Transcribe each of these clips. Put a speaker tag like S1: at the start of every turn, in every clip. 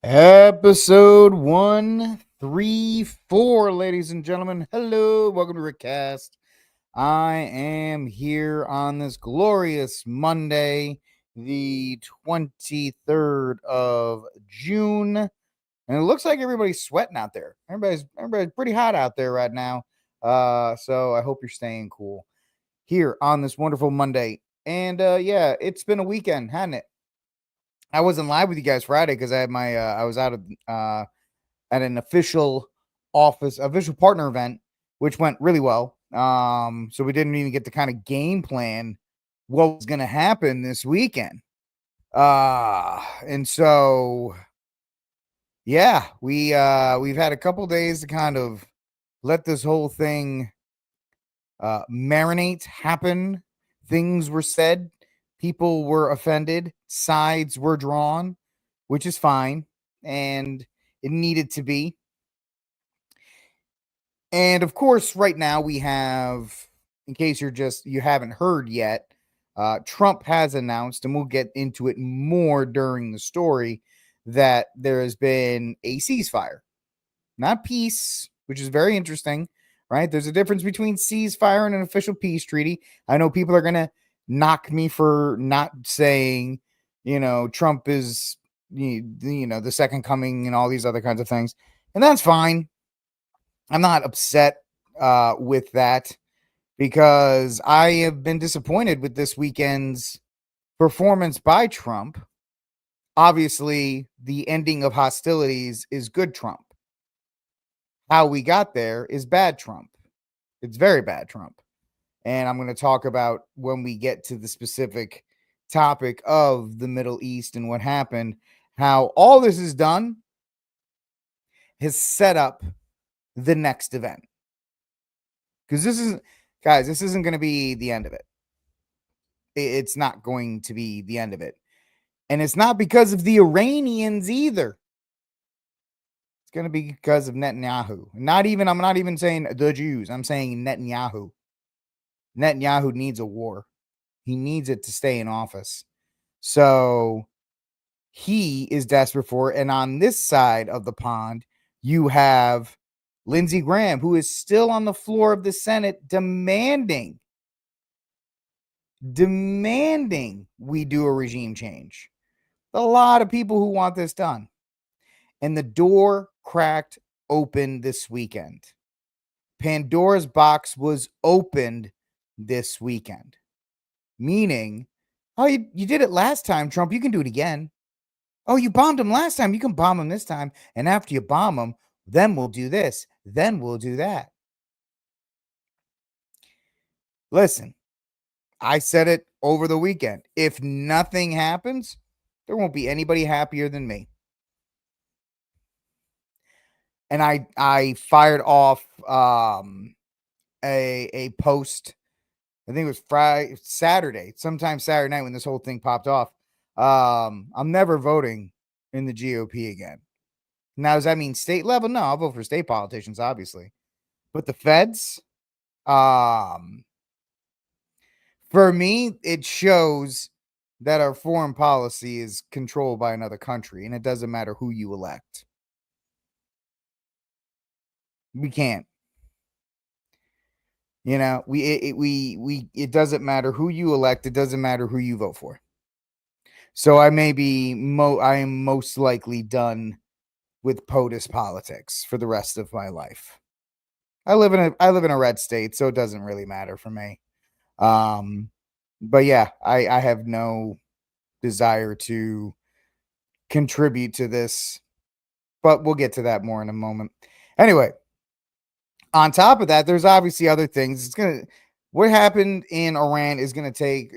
S1: Episode 134, ladies and gentlemen. Hello, welcome to RickCast. I am here on this glorious Monday, the 23rd of June, and it looks like everybody's sweating out there. Everybody's pretty hot out there right now. So I hope you're staying cool here on this wonderful Monday. And yeah, it's been a weekend, hasn't it? I wasn't live with you guys Friday because I had my I was out of at an official partner event, which went really well. So we didn't even get to kind of game plan what was going to happen this weekend. And so yeah, we've had a couple days to kind of let this whole thing marinate, happen. Things were said, people were offended, sides were drawn, which is fine, and it needed to be. And of course, right now we have, in case you haven't heard yet, Trump has announced, and we'll get into it more during the story, that there has been a ceasefire, not peace, which is very interesting, right? There's a difference between ceasefire and an official peace treaty. I know people are going to knock me for not saying, Trump is, the second coming and all these other kinds of things. And that's fine. I'm not upset with that because I have been disappointed with this weekend's performance by Trump. Obviously, the ending of hostilities is good Trump. how we got there is bad Trump. It's very bad Trump. And I'm going to talk about when we get to the specific topic of the Middle East and what happened, how all this is done has set up the next event. Because this isn't going to be the end of it. It's not going to be the end of it. And it's not because of the Iranians either. It's going to be because of Netanyahu. I'm not even saying the Jews. I'm saying Netanyahu. Netanyahu needs a war. He needs it to stay in office. So he is desperate for it. And on this side of the pond, you have Lindsey Graham, who is still on the floor of the Senate demanding we do a regime change. A lot of people who want this done. And the door cracked open this weekend. Pandora's box was opened this weekend. Meaning, oh, you did it last time, Trump. You can do it again. Oh, you bombed him last time. You can bomb him this time. And after you bomb him, then we'll do this. Then we'll do that. Listen, I said it over the weekend. If nothing happens, there won't be anybody happier than me. And I fired off a post. I think it was sometime Saturday night when this whole thing popped off. I'm never voting in the GOP again. Now, does that mean state level? No, I'll vote for state politicians, obviously. But the feds, for me, it shows that our foreign policy is controlled by another country, and it doesn't matter who you elect. We can't. You know, it doesn't matter who you elect. It doesn't matter who you vote for. So I am most likely done with POTUS politics for the rest of my life. I live in a red state, so it doesn't really matter for me. But yeah, I have no desire to contribute to this, but we'll get to that more in a moment. Anyway, on top of that, there's obviously other things. What happened in Iran is going to take,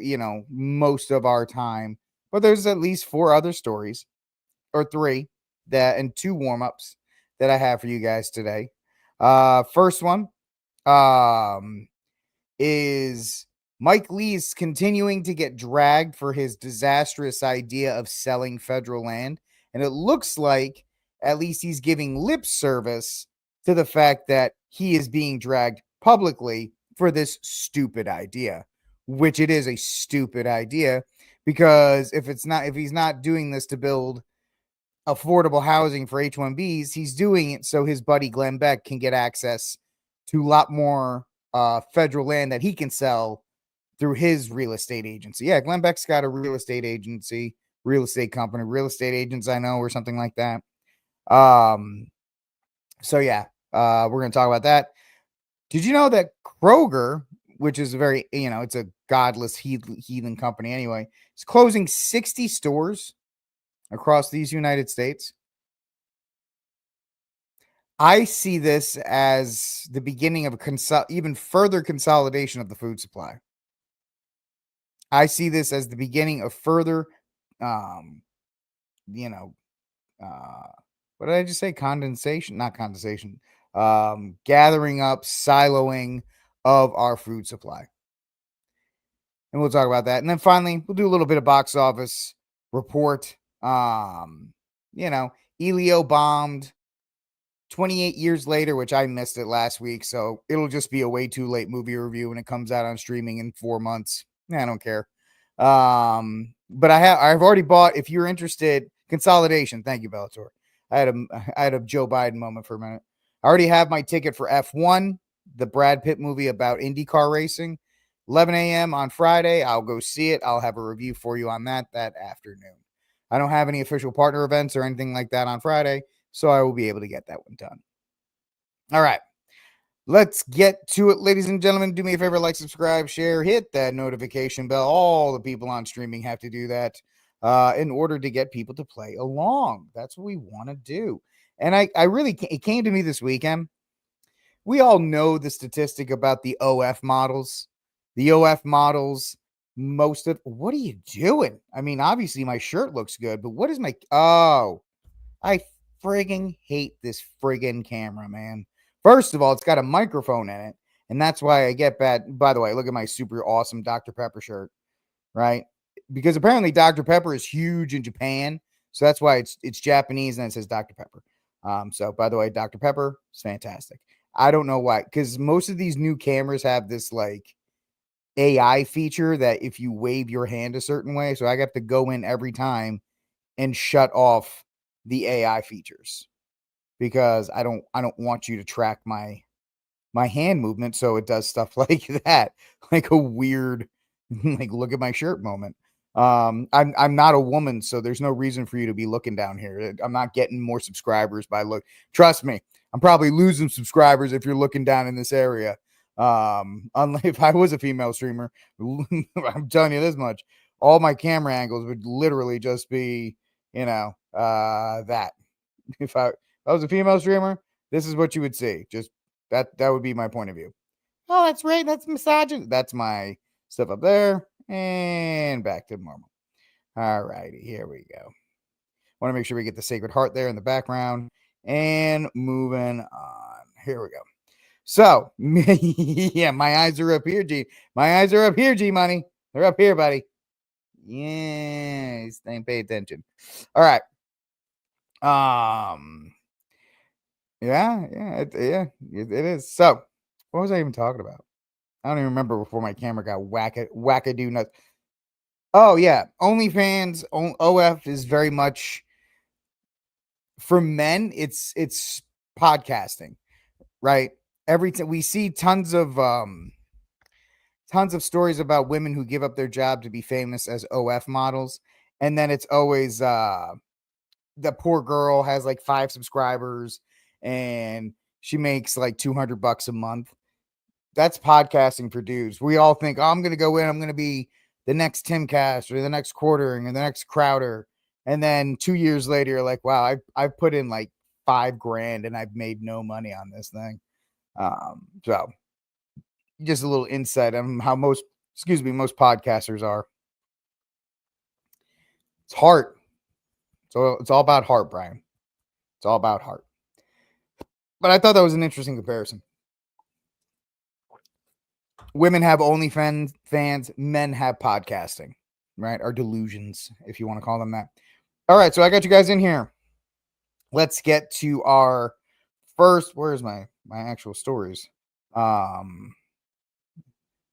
S1: most of our time, but there's at least 4 other stories or 3 and 2 warm-ups that I have for you guys today. First one, is Mike Lee's continuing to get dragged for his disastrous idea of selling federal land. And it looks like at least he's giving lip service to the fact that he is being dragged publicly for this stupid idea, which it is a stupid idea, because if he's not doing this to build affordable housing for H-1Bs, he's doing it so his buddy Glenn Beck can get access to a lot more federal land that he can sell through his real estate agency. Yeah, Glenn Beck's got a real estate agency, real estate company, Real Estate Agents I Know, or something like that. So yeah, we're going to talk about that. Did you know that Kroger, which is a very, it's a godless heathen company anyway, is closing 60 stores across these United States? I see this as the beginning of even further consolidation of the food supply. I see this as the beginning of further, what did I just say? Not condensation, gathering up, siloing of our food supply. And we'll talk about that. And then finally, we'll do a little bit of box office report. Elio bombed 28 years later, which I missed it last week. So it'll just be a way too late movie review when it comes out on streaming in 4 months. I don't care. But I've already bought, if you're interested, Consolidation. Thank you, Bellator. I had a Joe Biden moment for a minute. I already have my ticket for F1, the Brad Pitt movie about IndyCar racing. 11 a.m. on Friday. I'll go see it. I'll have a review for you on that afternoon. I don't have any official partner events or anything like that on Friday, so I will be able to get that one done. All right. Let's get to it, ladies and gentlemen. Do me a favor, like, subscribe, share, hit that notification bell. All the people on streaming have to do that in order to get people to play along. That's what we want to do. And it came to me this weekend. we all know the statistic about the OF models. The OF models, most of what are you doing? I mean, obviously my shirt looks good, but what is my I friggin' hate this friggin' camera, man. First of all, it's got a microphone in it, and that's why I get bad. By the way, look at my super awesome Dr. Pepper shirt, right? Because apparently Dr. Pepper is huge in Japan, so that's why it's Japanese and it says Dr. Pepper. So by the way, Dr. Pepper is fantastic. I don't know why, because most of these new cameras have this like AI feature that if you wave your hand a certain way, so I have to go in every time and shut off the AI features because I don't want you to track my hand movement, so it does stuff like that, like a weird like look at my shirt moment. I'm not a woman, so there's no reason for you to be looking down here. I'm not getting more subscribers by look. Trust me, I'm probably losing subscribers if you're looking down in this area. Unless if I was a female streamer, I'm telling you this much, all my camera angles would literally just be, that. If I was a female streamer, this is what you would see. Just that would be my point of view. Oh, that's right. That's misogynist. That's my stuff up there and back to normal. All righty, here we go. Want to make sure we get the Sacred Heart there in the background and moving on. Here we go. So, yeah, my eyes are up here, G. My eyes are up here, G Money. They're up here, buddy. Yeah, staying pay attention. All right. It is. So, what was I even talking about? I don't even remember before my camera got wackadoo nuts. Oh yeah, OnlyFans OF is very much for men. It's podcasting, right? Every time we see tons of stories about women who give up their job to be famous as OF models, and then it's always the poor girl has like 5 subscribers and she makes like $200 a month. That's podcasting for dudes. We all think, oh, I'm going to go in, I'm going to be the next Timcast or the next Quartering or the next Crowder. And then 2 years later, you're like, wow, I've put in like $5,000 and I've made no money on this thing. So just a little insight on how most podcasters are. It's heart. So it's all about heart, Brian. It's all about heart. But I thought that was an interesting comparison. Women have OnlyFans, men have podcasting, right? Or delusions, if you want to call them that. All right, so I got you guys in here. Let's get to our first. Where's my actual stories?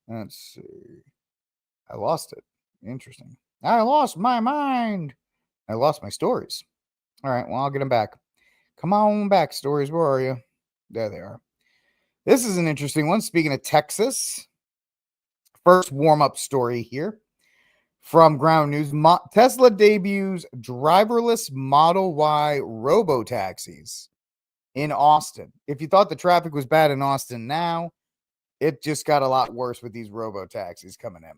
S1: Let's see. I lost it. Interesting. I lost my mind. I lost my stories. All right, well, I'll get them back. Come on back, stories. Where are you? There they are. This is an interesting one. Speaking of Texas, first warm-up story here from Ground News. Tesla debuts driverless Model Y robo-taxis in Austin. If you thought the traffic was bad in Austin now, it just got a lot worse with these robo-taxis coming in.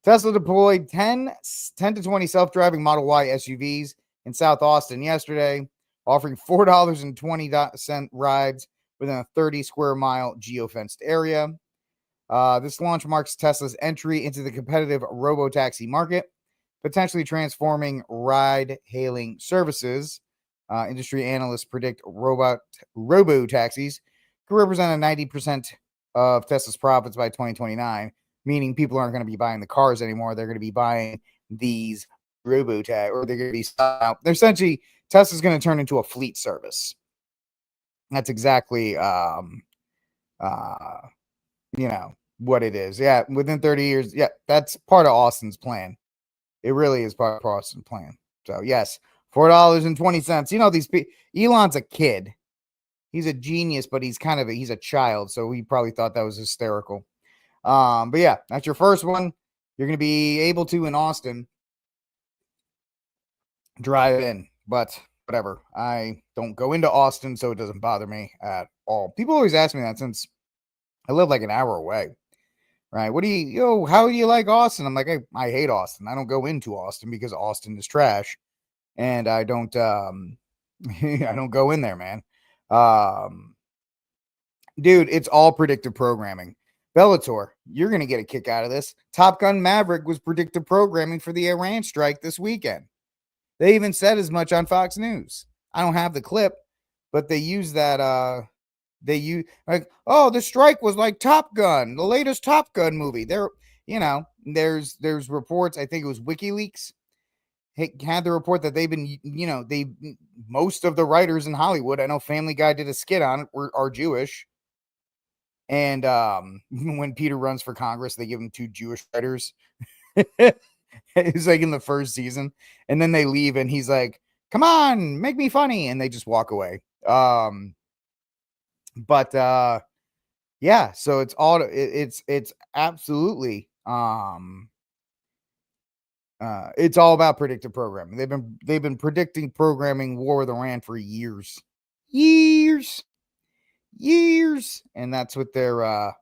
S1: Tesla deployed 10 to 20 self-driving Model Y SUVs in South Austin yesterday, offering $4.20 rides within a 30 square mile geofenced area. This launch marks Tesla's entry into the competitive robo-taxi market, potentially transforming ride-hailing services. Industry analysts predict robo-taxis could represent a 90% of Tesla's profits by 2029, meaning people aren't going to be buying the cars anymore. They're going to be buying these robo-taxis, or they're going to be out. They're essentially, Tesla's going to turn into a fleet service. That's exactly, what it is. Yeah, within 30 years. Yeah, that's part of Austin's plan. It really is part of Austin's plan. So, yes, $4.20. You know, these people, Elon's a kid. He's a genius, but he's a child. So he probably thought that was hysterical. But yeah, that's your first one. You're going to be able to, in Austin, drive in, but whatever. I don't go into Austin, so it doesn't bother me at all. People always ask me that since I live like an hour away, right? How do you like Austin? I'm like, I hate Austin. I don't go into Austin because Austin is trash, and I don't, I don't go in there, man. Dude, it's all predictive programming. Bellator, you're going to get a kick out of this. Top Gun Maverick was predictive programming for the Iran strike this weekend. They even said as much on Fox News. I don't have the clip, but they use that. They use like, oh, the strike was like Top Gun, the latest Top Gun movie. There's reports. I think it was WikiLeaks had the report that they've been, most of the writers in Hollywood. I know Family Guy did a skit on it. Are Jewish. And when Peter runs for Congress, they give him 2 Jewish writers. It's like in the first season, and then they leave, and he's like, "Come on, make me funny," and they just walk away. But yeah, so it's absolutely it's all about predictive programming. They've been predicting programming war with Iran for years, and that's what they're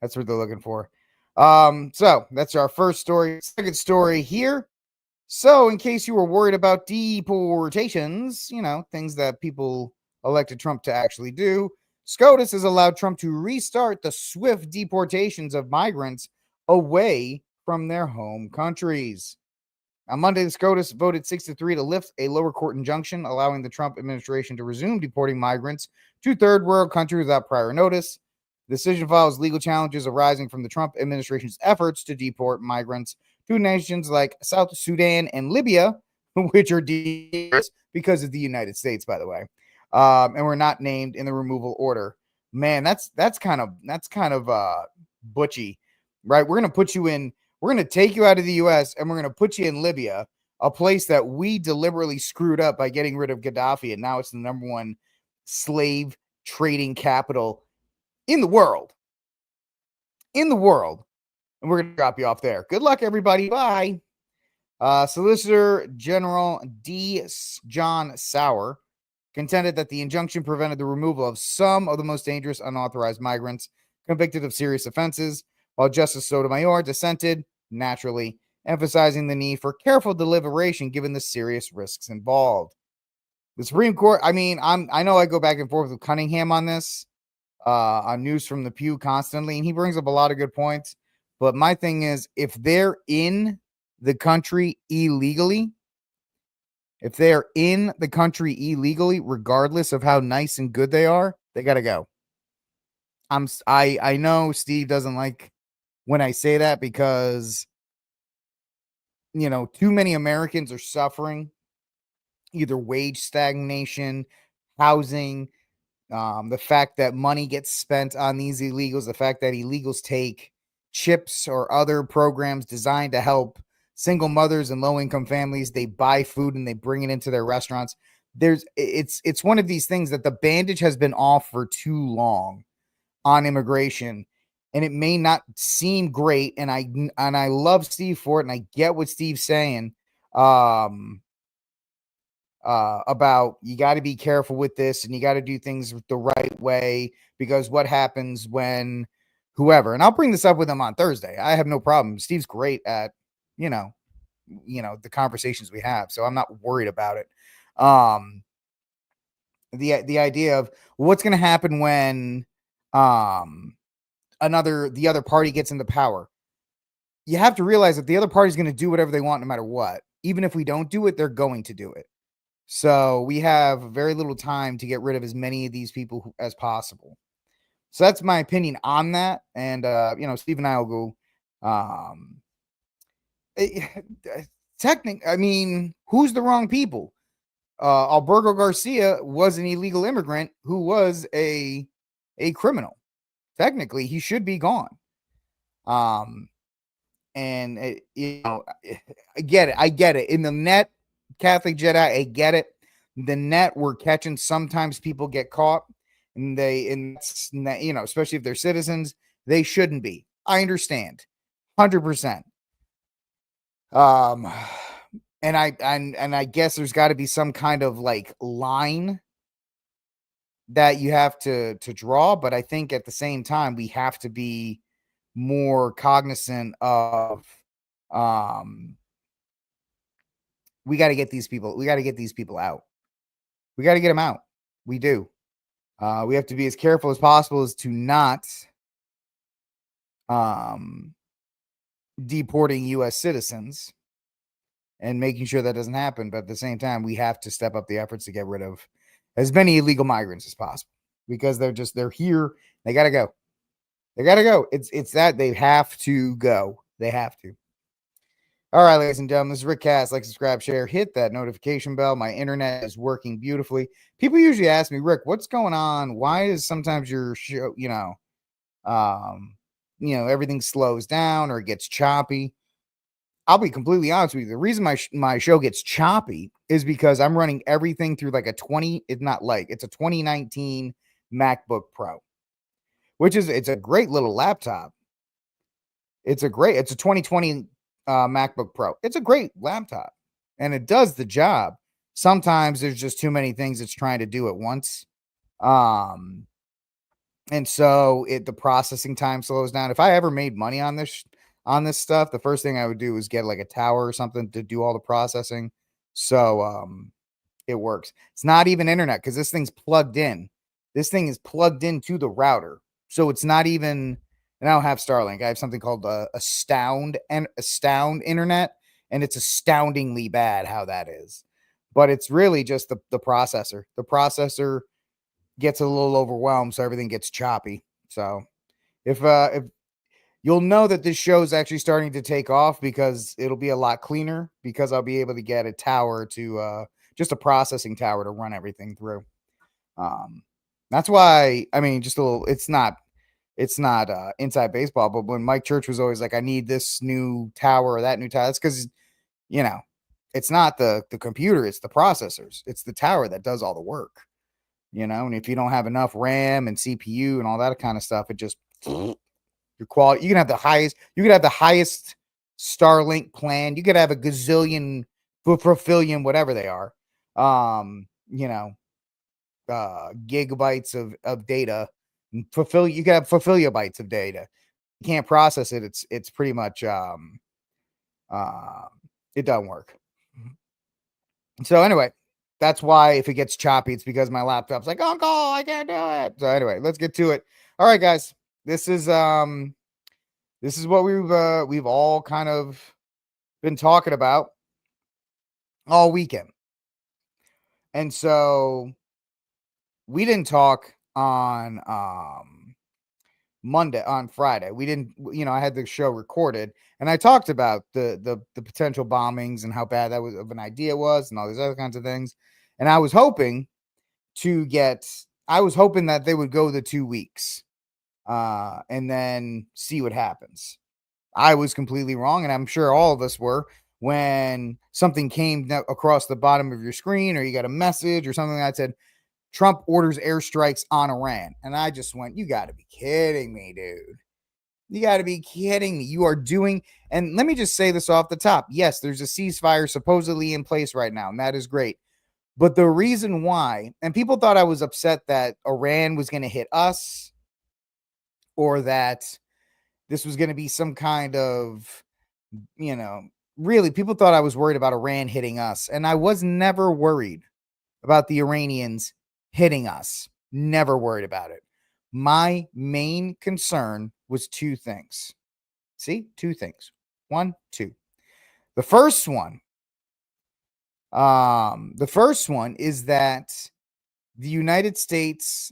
S1: looking for. So that's our first story. Second story here. So, in case you were worried about deportations, things that people elected Trump to actually do, SCOTUS has allowed Trump to restart the swift deportations of migrants away from their home countries. On Monday, the SCOTUS voted 6-3 to lift a lower court injunction, allowing the Trump administration to resume deporting migrants to third world countries without prior notice. The decision follows legal challenges arising from the Trump administration's efforts to deport migrants to nations like South Sudan and Libya, which are dangerous because of the United States, by the way, and were not named in the removal order. Man, that's kind of butchy, right? We're going to take you out of the U.S. and we're going to put you in Libya, a place that we deliberately screwed up by getting rid of Gaddafi, and now it's the number one slave trading capital in the world. And we're going to drop you off there. Good luck, everybody. Bye. Solicitor General D. John Sauer contended that the injunction prevented the removal of some of the most dangerous unauthorized migrants convicted of serious offenses, while Justice Sotomayor dissented, naturally, emphasizing the need for careful deliberation given the serious risks involved. The Supreme Court, I know I go back and forth with Cunningham on this, on News from the Pew constantly, and he brings up a lot of good points. But my thing is, if they're in the country illegally, regardless of how nice and good they are, they got to go. I know Steve doesn't like when I say that because, too many Americans are suffering either wage stagnation, housing, the fact that money gets spent on these illegals, the fact that illegals take CHIPS or other programs designed to help single mothers and low-income families. They buy food and they bring it into their restaurants. It's one of these things that the bandage has been off for too long on immigration, and it may not seem great. And I love Steve for it, and I get what Steve's saying. About you got to be careful with this and you got to do things the right way, because what happens when whoever, and I'll bring this up with him on Thursday. I have no problem. Steve's great at, the conversations we have. So I'm not worried about it. The idea of what's going to happen when, the other party gets into power. You have to realize that the other party is going to do whatever they want, no matter what. Even if we don't do it, they're going to do it. So we have very little time to get rid of as many of these people as possible. So that's my opinion on that. And, Steve and I will go, who's the wrong people? Alberto Garcia was an illegal immigrant who was a criminal. Technically, he should be gone. And I get it. In the net, Catholic Jedi, I get it. The net, we're catching. Sometimes people get caught, and especially if they're citizens, they shouldn't be. I understand, 100%. And I guess there's got to be some kind of like line that you have to draw, but I think at the same time we have to be more cognizant of we got to get these people out. We got to get them out. We do. We have to be as careful as possible as to not deporting U.S. citizens and making sure that doesn't happen. But at the same time, we have to step up the efforts to get rid of as many illegal migrants as possible because they're here. They got to go. They got to go. It's that they have to go. They have to. All right, ladies and gentlemen, this is RickCast. Like, subscribe, share, hit that notification bell. My internet is working beautifully. People usually ask me, Rick, what's going on? Why is sometimes your show, everything slows down or it gets choppy? I'll be completely honest with you. The reason my show gets choppy is because I'm running everything through like it's a 2019 MacBook Pro, it's a great little laptop. It's a 2020 MacBook Pro. It's a great laptop and it does the job. Sometimes there's just too many things it's trying to do at once. And so the processing time slows down. If I ever made money on this stuff, the first thing I would do is get like a tower or something to do all the processing. So it works. It's not even internet because this thing's plugged in. This thing is plugged into the router. So it's not even, and I don't have Starlink. I have something called Astound internet, and it's astoundingly bad how that is. But it's really just the processor. The processor gets a little overwhelmed, so everything gets choppy. So if you'll know that this show is actually starting to take off because it'll be a lot cleaner because I'll be able to get a tower to just a processing tower to run everything through. That's why, I mean, just a little, it's not inside baseball, but when Mike Church was always like, I need this new tower or that new tower, that's because, it's not the computer, it's the processors. It's the tower that does all the work, and if you don't have enough RAM and CPU and all that kind of stuff, it just your quality. You could have the highest Starlink plan. You could have a gazillion, fulfillion, whatever they are, gigabytes of data. You could have fulfillibytes of data. You can't process it. It's pretty much it doesn't work. So anyway, that's why if it gets choppy, it's because my laptop's like, Uncle, I can't do it. So anyway, let's get to it. All right, guys. This is what we've all kind of been talking about all weekend. And so we didn't talk on Friday. We didn't, I had the show recorded and I talked about the potential bombings and how bad that was of an idea was and all these other kinds of things. And I was hoping that they would go the 2 weeks and then see what happens. I was completely wrong, and I'm sure all of us were when something came across the bottom of your screen or you got a message or something that said, Trump orders airstrikes on Iran. And I just went, you got to be kidding me, dude. You got to be kidding me. You are doing, and let me just say this off the top. Yes, there's a ceasefire supposedly in place right now, and that is great. But the reason why, and people thought I was upset that Iran was going to hit us or that this was going to be some kind of, really people thought I was worried about Iran hitting us. And I was never worried about the Iranians hitting us. Never worried about it. My main concern was two things. See, two things. One, two. The first one is that these United States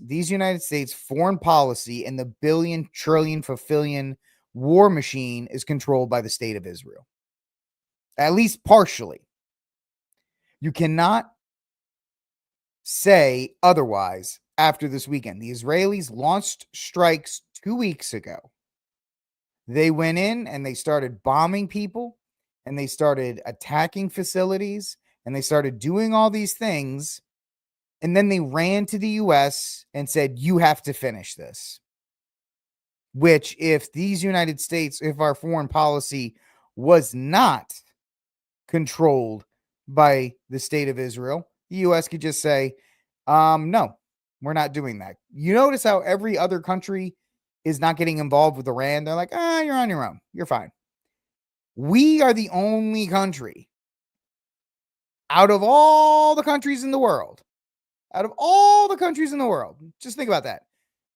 S1: foreign policy and the billion, trillion, fulfillion war machine is controlled by the state of Israel. At least partially. You cannot say otherwise after this weekend. The Israelis launched strikes 2 weeks ago. They went in and they started bombing people and they started attacking facilities and they started doing all these things. And then they ran to the U.S. and said, you have to finish this. Which if our foreign policy was not controlled by the state of Israel, the U.S. could just say, no, we're not doing that. You notice how every other country is not getting involved with Iran. They're like, you're on your own. You're fine. We are the only country out of all the countries in the world Out of all the countries in the world, just think about that.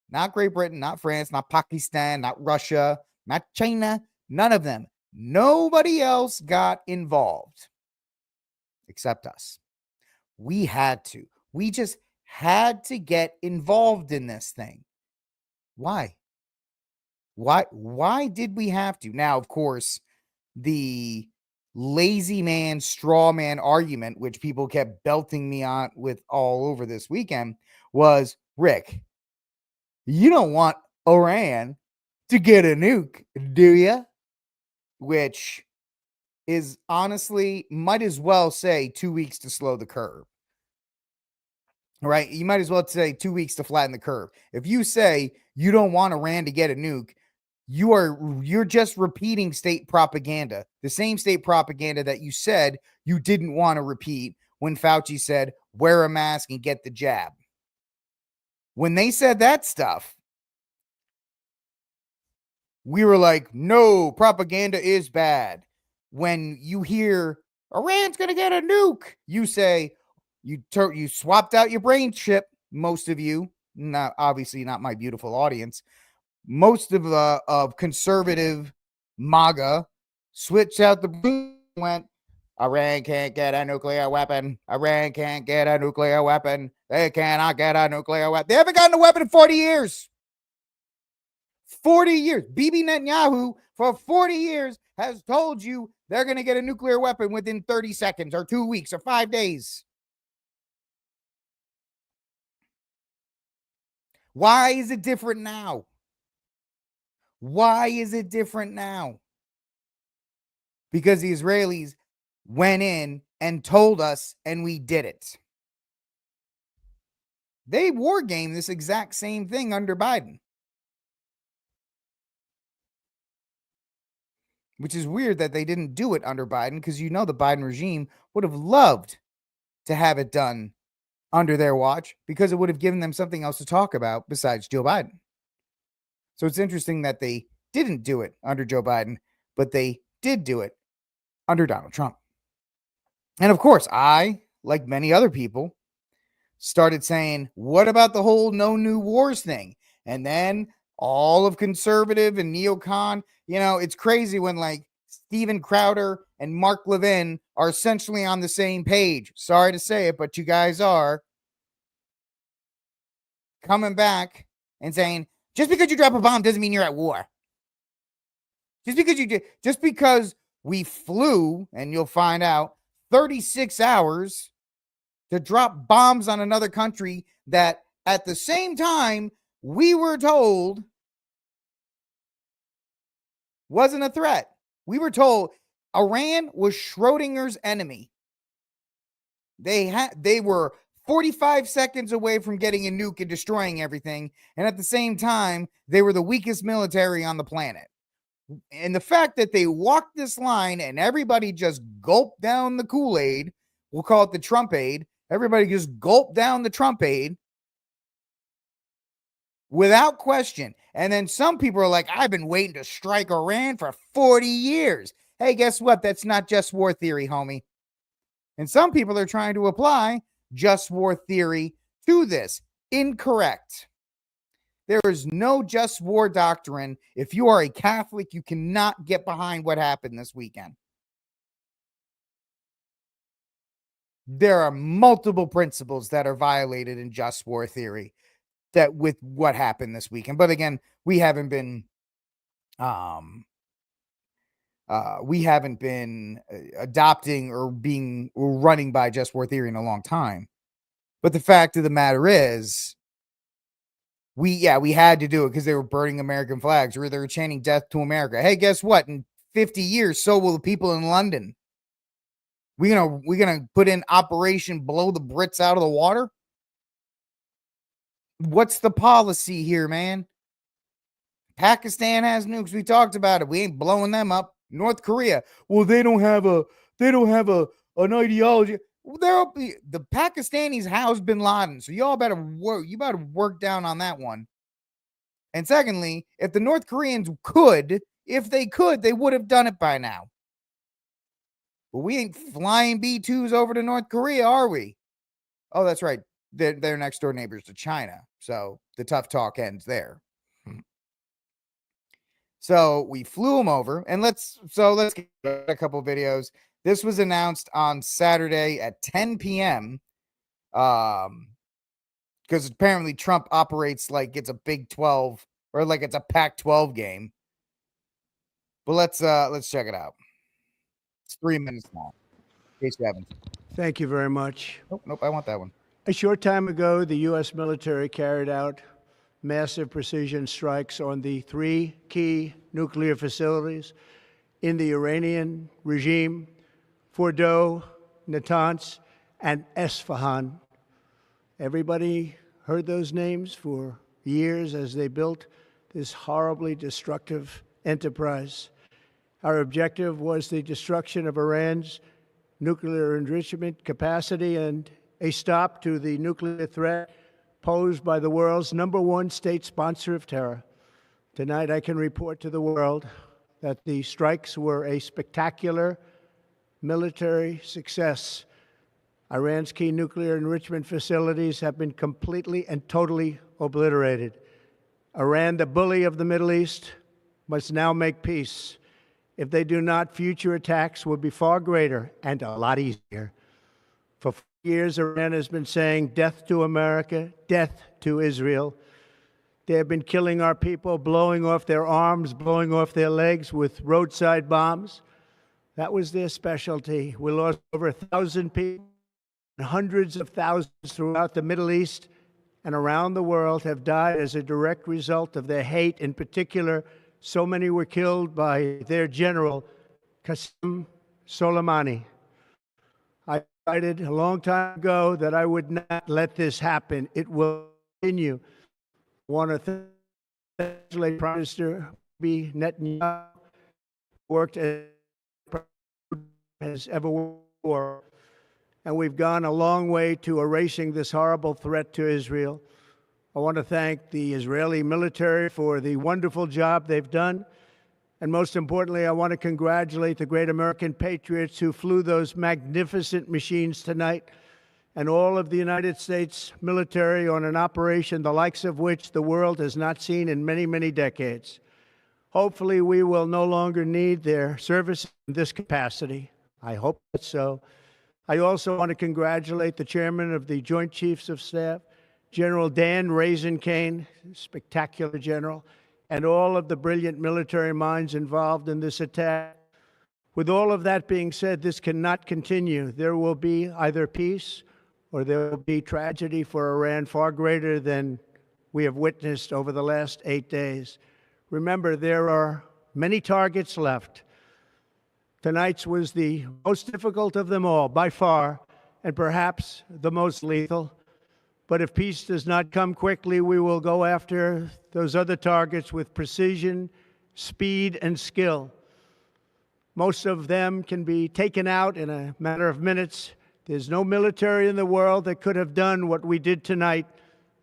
S1: Not Great Britain, not France, not Pakistan, not Russia, not China, none of them. Nobody else got involved except us. We had to. We just had to get involved in this thing. Why? Why did we have to? Now, of course, the lazy man, straw man argument, which people kept belting me on with all over this weekend, was Rick, you don't want Iran to get a nuke, do you? Which is honestly, might as well say 2 weeks to slow the curve. Right? You might as well say 2 weeks to flatten the curve. If you say you don't want Iran to get a nuke, you're just repeating state propaganda, the same state propaganda that you said you didn't want to repeat when Fauci said wear a mask and get the jab. When they said that stuff, we were like, no, propaganda is bad. When you hear Iran's going to get a nuke, you say you swapped out your brain chip. Most of you, not obviously not my beautiful audience, most of conservative MAGA switched out the brain, went, Iran can't get a nuclear weapon. Iran can't get a nuclear weapon. They cannot get a nuclear weapon. They haven't gotten a weapon in 40 years. 40 years. Bibi Netanyahu for 40 years has told you they're going to get a nuclear weapon within 30 seconds or 2 weeks or 5 days. Why is it different now? Why is it different now? Because the Israelis went in and told us and we did it. They war gamed this exact same thing under Biden. Which is weird that they didn't do it under Biden, because the Biden regime would have loved to have it done under their watch, because it would have given them something else to talk about besides Joe Biden. So it's interesting that they didn't do it under Joe Biden, but they did do it under Donald Trump. And of course, I, like many other people, started saying, what about the whole no new wars thing? And then all of conservative and neocon, it's crazy when like Steven Crowder and Mark Levin are essentially on the same page. Sorry to say it, but you guys are coming back and saying, just because you drop a bomb doesn't mean you're at war. Just because we flew, and you'll find out, 36 hours to drop bombs on another country that at the same time we were told wasn't a threat. We were told Iran was Schrodinger's enemy. They were 45 seconds away from getting a nuke and destroying everything, and at the same time they were the weakest military on the planet. And the fact that they walked this line and everybody just gulped down the Kool-Aid, we'll call it the Trump aid, everybody just gulped down the Trump aid without question. And then some people are like, I've been waiting to strike Iran for 40 years. Hey, guess what? That's not just war theory, homie. And some people are trying to apply just war theory to this. Incorrect. There is no just war doctrine. If you are a Catholic, you cannot get behind what happened this weekend. There are multiple principles that are violated in just war theory that with what happened this weekend. But again, we haven't been adopting or running by just war theory in a long time. But the fact of the matter is, we had to do it because they were burning American flags, or they were chanting death to America. Hey, guess what? In 50 years, so will the people in London. We're gonna put in Operation Blow the Brits Out of the Water. What's the policy here, man? Pakistan has nukes. We talked about it. We ain't blowing them up. North Korea. Well, they don't have an ideology. The Pakistanis housed bin Laden. So y'all better work. You better work down on that one. And secondly, if the North Koreans if they could, they would have done it by now. But we ain't flying B-2s over to North Korea, are we? Oh, that's right. they're next door neighbors to China. So the tough talk ends there. So we flew them over, and let's get a couple of videos. This was announced on Saturday at 10 p.m. Because apparently Trump operates like it's a Big 12 or like it's a Pac-12 game. But let's check it out. It's 3 minutes long. In case you haven't.
S2: Thank you very much.
S1: Nope, I want that one.
S2: A short time ago, the U.S. military carried out massive precision strikes on the 3 key nuclear facilities in the Iranian regime: Fordow, Natanz, and Esfahan. Everybody heard those names for years as they built this horribly destructive enterprise. Our objective was the destruction of Iran's nuclear enrichment capacity and a stop to the nuclear threat posed by the world's #1 state sponsor of terror. Tonight, I can report to the world that the strikes were a spectacular military success. Iran's key nuclear enrichment facilities have been completely and totally obliterated. Iran, the bully of the Middle East, must now make peace. If they do not, future attacks will be far greater and a lot easier. For years, Iran has been saying death to America, death to Israel. They have been killing our people, blowing off their arms, blowing off their legs with roadside bombs. That was their specialty. We lost over 1,000 people, and hundreds of thousands throughout the Middle East and around the world have died as a direct result of their hate. In particular, so many were killed by their general, Qasem Soleimani. I decided a long time ago that I would not let this happen. It will continue. I want to thank Prime Minister Bibi Netanyahu, who worked as ever before, and we've gone a long way to erasing this horrible threat to Israel. I want to thank the Israeli military for the wonderful job they've done. And most importantly, I want to congratulate the great American patriots who flew those magnificent machines tonight, and all of the United States military on an operation the likes of which the world has not seen in many, many decades. Hopefully, we will no longer need their service in this capacity. I hope that's so. I also want to congratulate the chairman of the Joint Chiefs of Staff, General Dan Raisin Kane, spectacular general, and all of the brilliant military minds involved in this attack. With all of that being said, this cannot continue. There will be either peace or there will be tragedy for Iran far greater than we have witnessed over the last 8 days. Remember, there are many targets left. Tonight's was the most difficult of them all, by far, and perhaps the most lethal. But if peace does not come quickly, we will go after those other targets with precision, speed, and skill. Most of them can be taken out in a matter of minutes. There's no military in the world that could have done what we did tonight,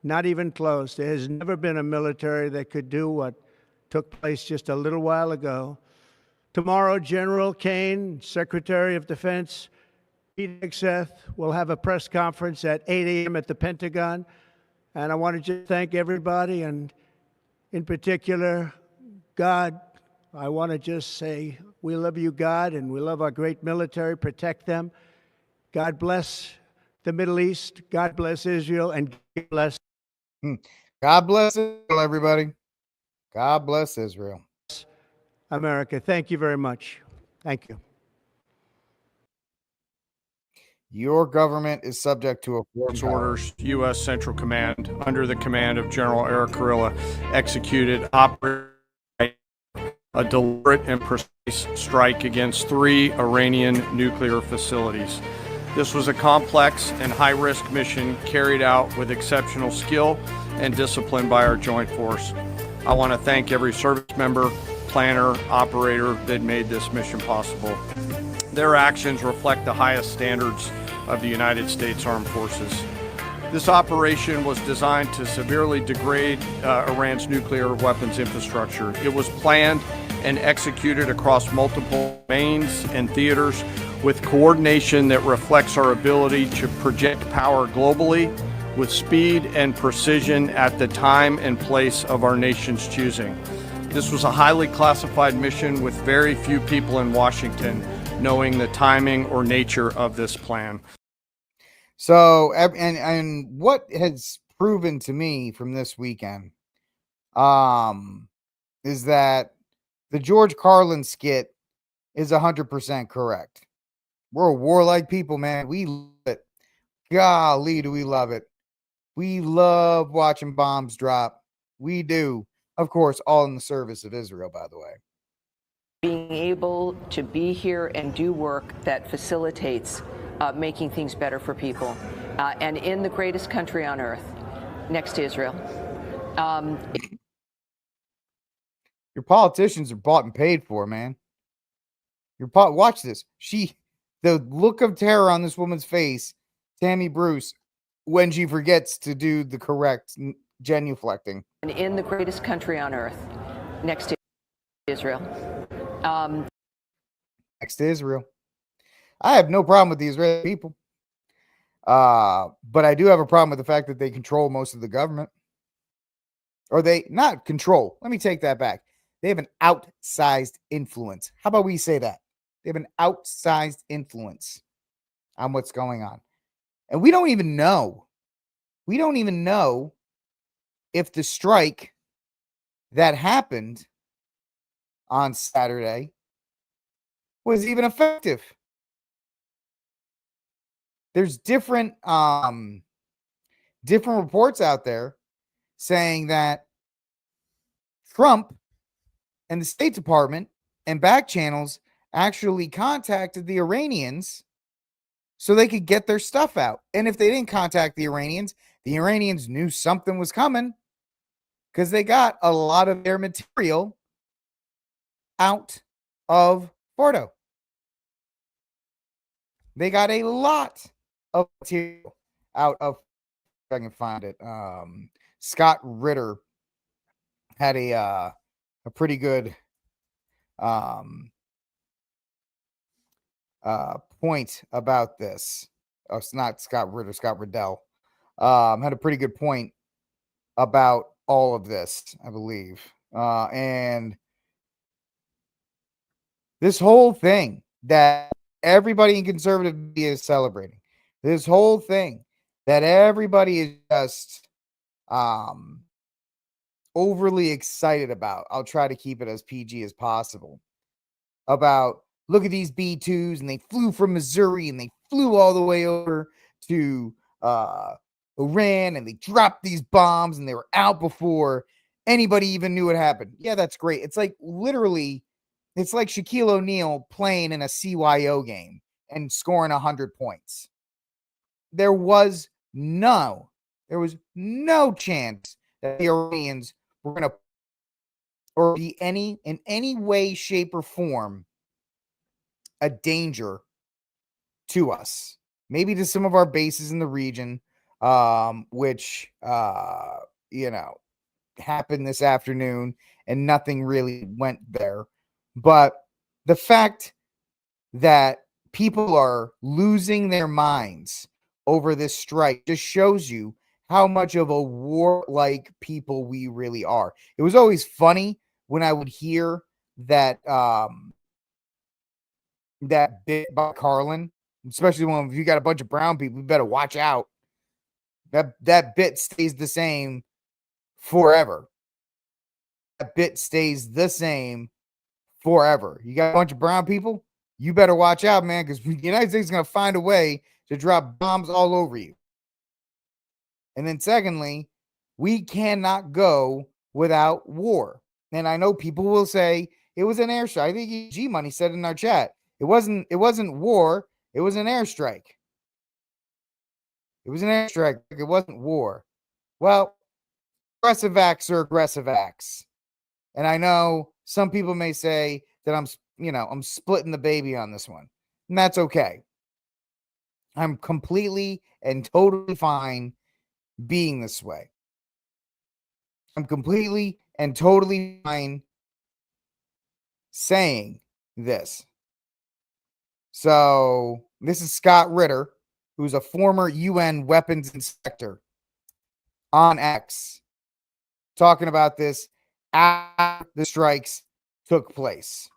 S2: not even close. There has never been a military that could do what took place just a little while ago. Tomorrow, General Kane, Secretary of Defense, Pete Hegseth, will have a press conference at 8 a.m. at the Pentagon. And I want to just thank everybody, and in particular, God. I want to just say we love you, God, and we love our great military. Protect them. God bless the Middle East. God bless Israel, and God bless.
S1: God bless Israel, everybody. God bless Israel.
S2: America. Thank you very much. Thank you.
S1: Your government is subject to a
S3: Its orders. U.S. Central Command, under the command of General Eric Kurilla, executed a deliberate and precise strike against 3 Iranian nuclear facilities. This was a complex and high-risk mission carried out with exceptional skill and discipline by our joint force. I want to thank every service member, planner, operator that made this mission possible. Their actions reflect the highest standards of the United States Armed Forces. This operation was designed to severely degrade Iran's nuclear weapons infrastructure. It was planned and executed across multiple domains and theaters with coordination that reflects our ability to project power globally with speed and precision at the time and place of our nation's choosing. This was a highly classified mission with very few people in Washington knowing the timing or nature of this plan.
S1: So, and what has proven to me from this weekend, is that the George Carlin skit is 100% correct. We're a warlike people, man. We love it. Golly, do we love it. We love watching bombs drop. We do. Of course, all in the service of Israel, by the way.
S4: Being able to be here and do work that facilitates making things better for people. And in the greatest country on earth, next to Israel.
S1: Your politicians are bought and paid for, man. Watch this. The look of terror on this woman's face, Tammy Bruce, when she forgets to do the correct genuflecting.
S4: And in the greatest country on earth, next to Israel.
S1: Next to Israel. I have no problem with the Israeli people. But I do have a problem with the fact that they control most of the government. Or they not control. Let me take that back. They have an outsized influence. How about we say that? They have an outsized influence on what's going on. And we don't even know. We don't even know if the strike that happened on Saturday was even effective. There's different reports out there saying that Trump and the State Department and back channels actually contacted the Iranians so they could get their stuff out. And if they didn't contact the Iranians knew something was coming because they got a lot of their material out of Fordo. They got a lot of material out of, if I can find it. Scott Ritter had a pretty good point about this. Oh, it's not Scott Ritter, Scott Riddell. Had a pretty good point about all of this, I believe. And this whole thing that everybody in conservative media is celebrating, this whole thing that everybody is just overly excited about. I'll try to keep it as PG as possible. About, look at these B-2s, and they flew from Missouri, and they flew all the way over to Iran, and they dropped these bombs, and they were out before anybody even knew what happened. Yeah, that's great. It's like literally, it's like Shaquille O'Neal playing in a CYO game and scoring 100 points. There was no chance that the Iranians were going to or be in any way, shape, or form a danger to us. Maybe to some of our bases in the region, which happened this afternoon, and nothing really went there. But the fact that people are losing their minds over this strike just shows you how much of a warlike people we really are. It was always funny when I would hear that that bit by Carlin, especially when if you got a bunch of brown people, you better watch out. That bit stays the same forever. That bit stays the same forever. You got a bunch of brown people, you better watch out, man, because the United States is going to find a way to drop bombs all over you. And then secondly, we cannot go without war. And I know people will say it was an airstrike. I think G Money said in our chat, it wasn't war, it was an airstrike. It was an airstrike. It wasn't war. Well, aggressive acts are aggressive acts. And I know some people may say that I'm splitting the baby on this one. And that's okay. I'm completely and totally fine being this way. I'm completely and totally fine saying this. So this is Scott Ritter, who's a former UN weapons inspector. on X talking about this after the strikes took place.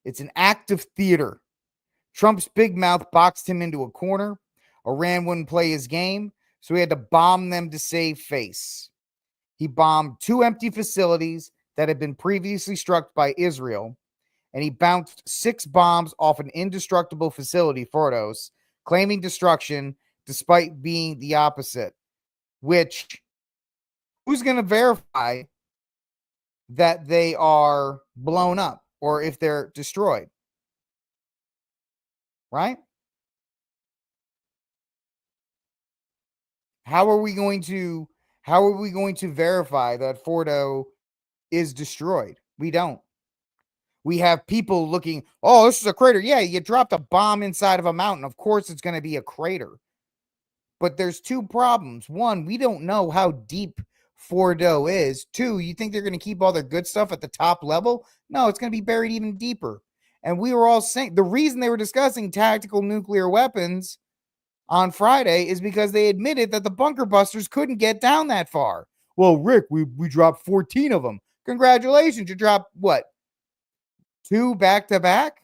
S1: It's an act of theater. Trump's big mouth boxed him into a corner. Iran wouldn't play his game, so he had to bomb them to save face. He bombed 2 empty facilities that had been previously struck by Israel, and he bounced 6 bombs off an indestructible facility, Fordos, claiming destruction despite being the opposite, which who's going to verify that they are blown up or if they're destroyed? Right? How are we going to verify that Fordo is destroyed? We don't. We have people looking, oh, this is a crater. Yeah, you dropped a bomb inside of a mountain. Of course it's going to be a crater. But there's 2 problems. 1, we don't know how deep Fordo is. 2, you think they're going to keep all their good stuff at the top level? No, it's going to be buried even deeper. And we were all saying the reason they were discussing tactical nuclear weapons on Friday is because they admitted that the bunker busters couldn't get down that far. Well, Rick, we dropped 14 of them. Congratulations. You dropped what? 2 back to back?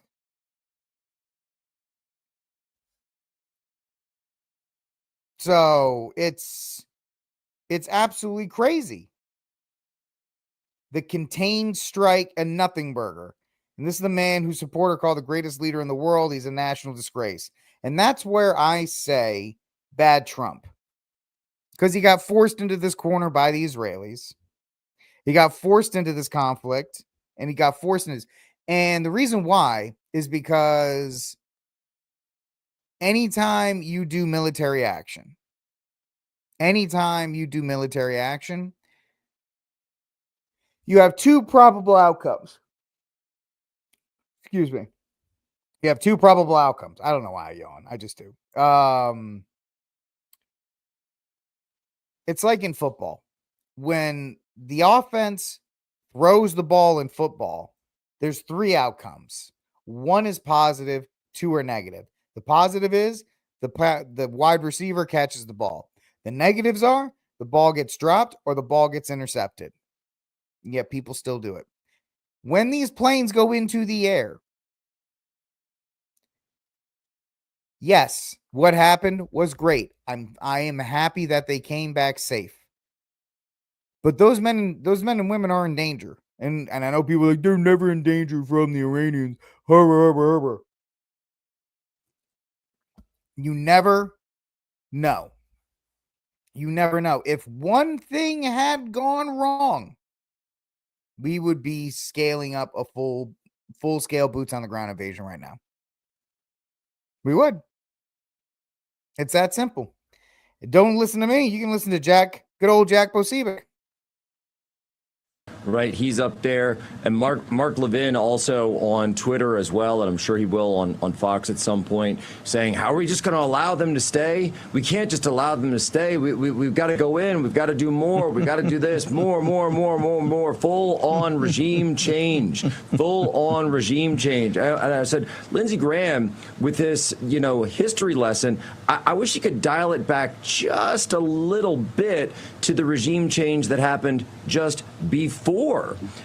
S1: So it's absolutely crazy. The contained strike and nothing burger. And this is the man whose supporter called the greatest leader in the world. He's a national disgrace. And that's where I say bad Trump. Because he got forced into this corner by the Israelis. He got forced into this conflict. And he got forced into this. And the reason why is because anytime you do military action, you have 2 probable outcomes. Excuse me. You have 2 probable outcomes. I don't know why I yawn. I just do. It's like in football. When the offense throws the ball in football, there's 3 outcomes. 1 is positive, 2 are negative. The positive is the wide receiver catches the ball. The negatives are the ball gets dropped or the ball gets intercepted. Yet people still do it. When these planes go into the air, yes, what happened was great. I am happy that they came back safe. But those men and women are in danger. And I know people are like, they're never in danger from the Iranians. You never know. You never know. If one thing had gone wrong, we would be scaling up a full-scale boots on the ground invasion right now. We would. It's that simple. Don't listen to me. You can listen to good old Jack Bosievich.
S5: Right, he's up there, and Mark Levin also on Twitter as well, and I'm sure he will on Fox at some point, saying, how are we just going to allow them to stay? We can't just allow them to stay. We've got to go in. We've got to do more. We've got to do this. More. Full-on regime change. Full-on regime change. And I said, Lindsey Graham, with this, history lesson, I wish he could dial it back just a little bit to the regime change that happened just before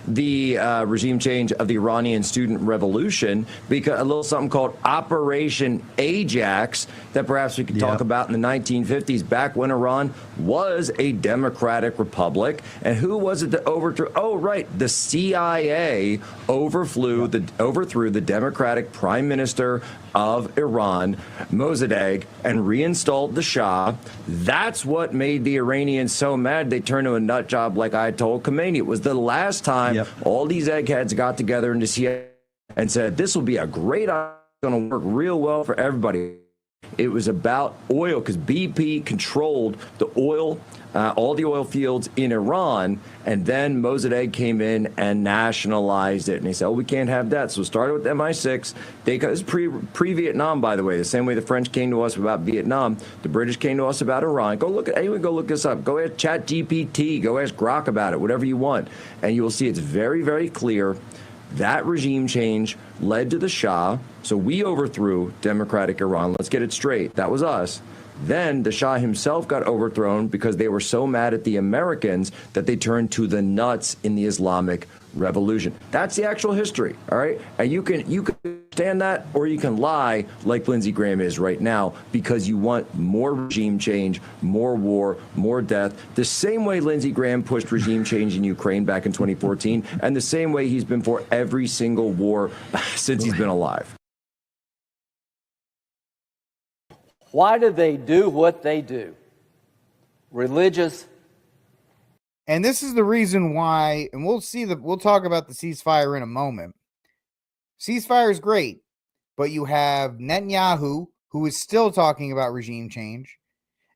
S5: the regime change of the Iranian student revolution, because a little something called Operation Ajax that perhaps we could talk about in the 1950s, back when Iran was a democratic republic. And who was it that overthrew? Oh, right. The CIA overthrew the democratic prime minister of Iran, Mossadegh, and reinstalled the Shah. That's what made the Iranians so mad they turned to a nut job like I told Khomeini. It was the last time all these eggheads got together in the CIA and said, this will be a great idea, going to work real well for everybody. It was about oil, because BP controlled the oil, all the oil fields in Iran, and then Mossadegh came in and nationalized it. And they said, we can't have that. So it started with MI6. It was pre-Vietnam, by the way, the same way the French came to us about Vietnam. The British came to us about Iran. Go look this up. Go ask ChatGPT. Go ask Grok about it, whatever you want. And you will see it's very, very clear. That regime change led to the Shah. So we overthrew democratic Iran. Let's get it straight. That was us. Then the Shah himself got overthrown because they were so mad at the Americans that they turned to the nuts in the Islamic Revolution. That's the actual history, all right? And you can stand that, or you can lie like Lindsey Graham is right now because you want more regime change, more war, more death, the same way Lindsey Graham pushed regime change in Ukraine back in 2014, and the same way he's been for every single war since he's been alive.
S6: Why do they do what they do? Religious.
S1: And this is the reason why, and we'll talk about the ceasefire in a moment. Ceasefire is great, but you have Netanyahu, who is still talking about regime change,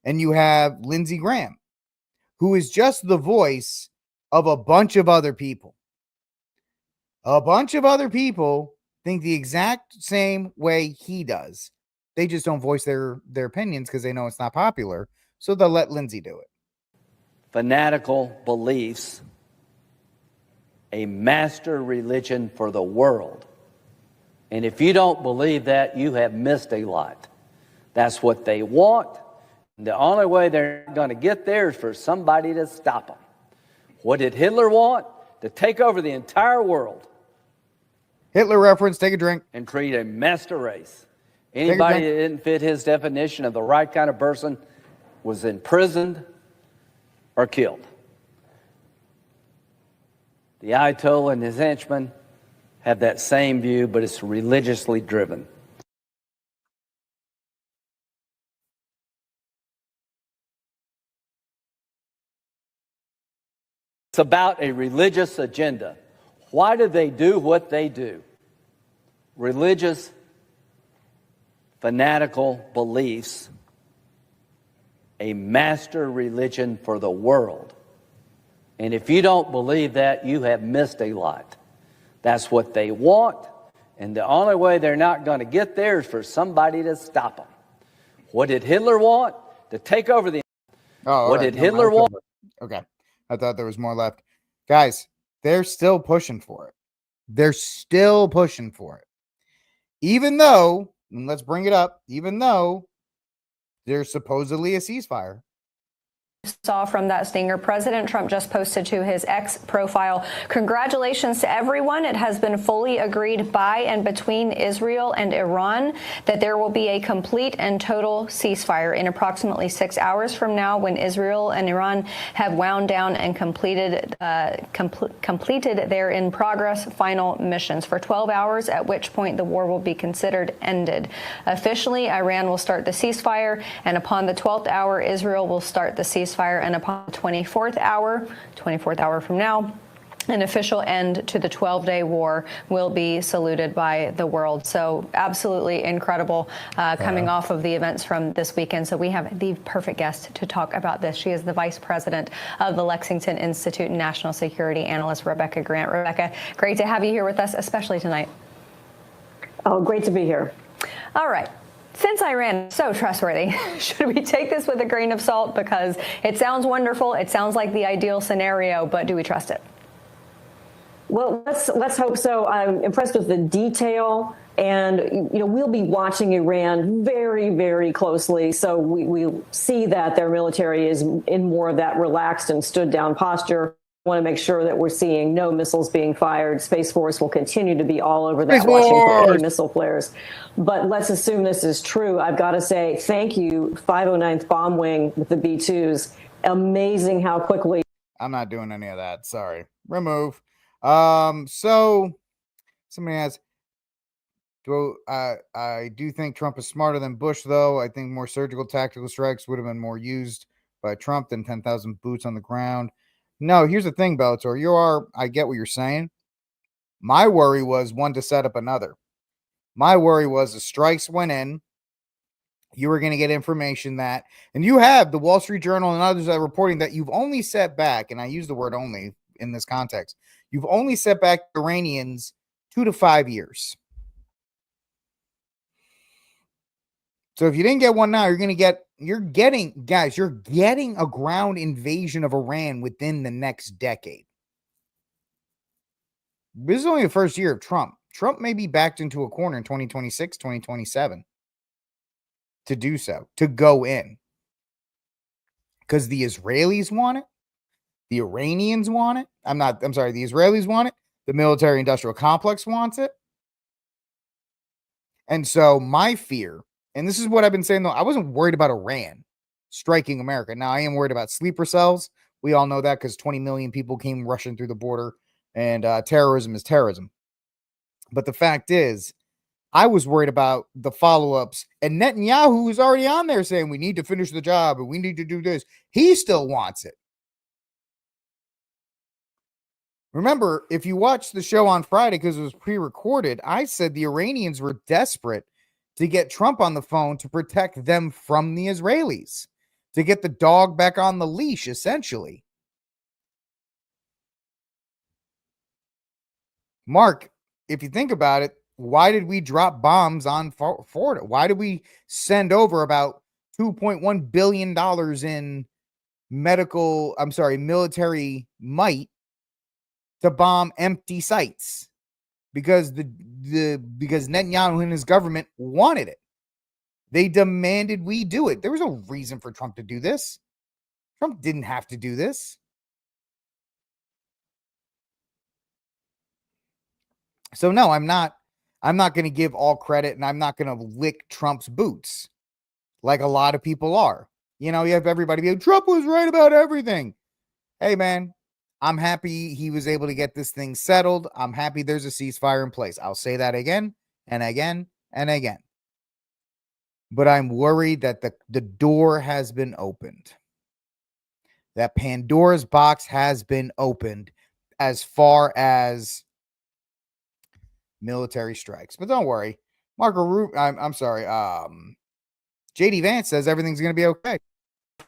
S1: and you have Lindsey Graham, who is just the voice of a bunch of other people. A bunch of other people think the exact same way he does. They just don't voice their opinions because they know it's not popular, so they'll let Lindsey do it.
S6: Fanatical beliefs, a master religion for the world. And if you don't believe that, you have missed a lot. That's what they want. The only way they're going to get there is for somebody to stop them. What did Hitler want? To take over the entire world.
S1: Hitler reference, take a drink.
S6: And create a master race. Anybody that didn't fit his definition of the right kind of person was imprisoned or killed. The Ayatollah and his henchmen have that same view, but it's religiously driven. It's about a religious agenda. Why do they do what they do? Religious, fanatical beliefs, a master religion for the world. And if you don't believe that, you have missed a lot. That's what they want, and the only way they're not going to get there is for somebody to stop them. What did Hitler want? To take over the... What did Hitler want?
S1: Okay. I thought there was more left. Guys, they're still pushing for it. They're still pushing for it. Even though, and let's bring it up, even though there's supposedly a ceasefire.
S7: Saw from that stinger, President Trump just posted to his X profile, "Congratulations to everyone. It has been fully agreed by and between Israel and Iran that there will be a complete and total ceasefire in approximately 6 hours from now, when Israel and Iran have wound down and completed their in progress final missions for 12 hours, at which point the war will be considered ended. Officially, Iran will start the ceasefire, and upon the 12th hour, Israel will start the ceasefire, and upon the 24th hour from now, an official end to the 12-day war will be saluted by the world." So absolutely incredible coming off of the events from this weekend. So we have the perfect guest to talk about this. She is the vice president of the Lexington Institute and national security analyst, Rebecca Grant. Rebecca, great to have you here with us, especially tonight.
S8: Oh, great to be here.
S7: All right. Since Iran is so trustworthy, should we take this with a grain of salt? Because it sounds wonderful. It sounds like the ideal scenario, but do we trust it?
S8: Well, let's hope so. I'm impressed with the detail, and we'll be watching Iran very, very closely. So we see that their military is in more of that relaxed and stood down posture. Want to make sure that we're seeing no missiles being fired. Space Force will continue to be all over that, watching for any missile flares. But let's assume this is true. I've got to say thank you, 509th Bomb Wing with the B-2s. Amazing how quickly.
S1: I'm not doing any of that. Sorry. Remove. So somebody asks, I do think Trump is smarter than Bush, though. I think more surgical tactical strikes would have been more used by Trump than 10,000 boots on the ground. No, here's the thing, Bellator. I get what you're saying. My worry was one to set up another. My worry was the strikes went in. You were going to get information that, and you have the Wall Street Journal and others are reporting that you've only set back, and I use the word only in this context, you've only set back Iranians 2 to 5 years. So if you didn't get one now, you're getting a ground invasion of Iran within the next decade. This is only the first year of Trump. Trump may be backed into a corner in 2026, 2027. to do so, to go in. Because the Israelis want it. The Iranians want it. The Israelis want it. The military industrial complex wants it. And so my fear, and this is what I've been saying, though, I wasn't worried about Iran striking America. Now, I am worried about sleeper cells. We all know that because 20 million people came rushing through the border, and terrorism is terrorism. But the fact is, I was worried about the follow-ups, and Netanyahu is already on there saying we need to finish the job and we need to do this. He still wants it. Remember, if you watched the show on Friday, because it was pre-recorded, I said the Iranians were desperate to get Trump on the phone to protect them from the Israelis, to get the dog back on the leash, essentially. Mark, if you think about it, why did we drop bombs on Florida? Why did we send over about $2.1 billion in military might to bomb empty sites? Because because Netanyahu and his government wanted it. They demanded we do it. There was no reason for Trump to do this. Trump didn't have to do this. So no, I'm not going to give all credit, and I'm not going to lick Trump's boots like a lot of people are. You know, you have everybody be like, Trump was right about everything. Hey, man, I'm happy he was able to get this thing settled. I'm happy there's a ceasefire in place. I'll say that again and again and again. But I'm worried that the door has been opened. That Pandora's box has been opened as far as military strikes. But don't worry. JD Vance says everything's going to be okay.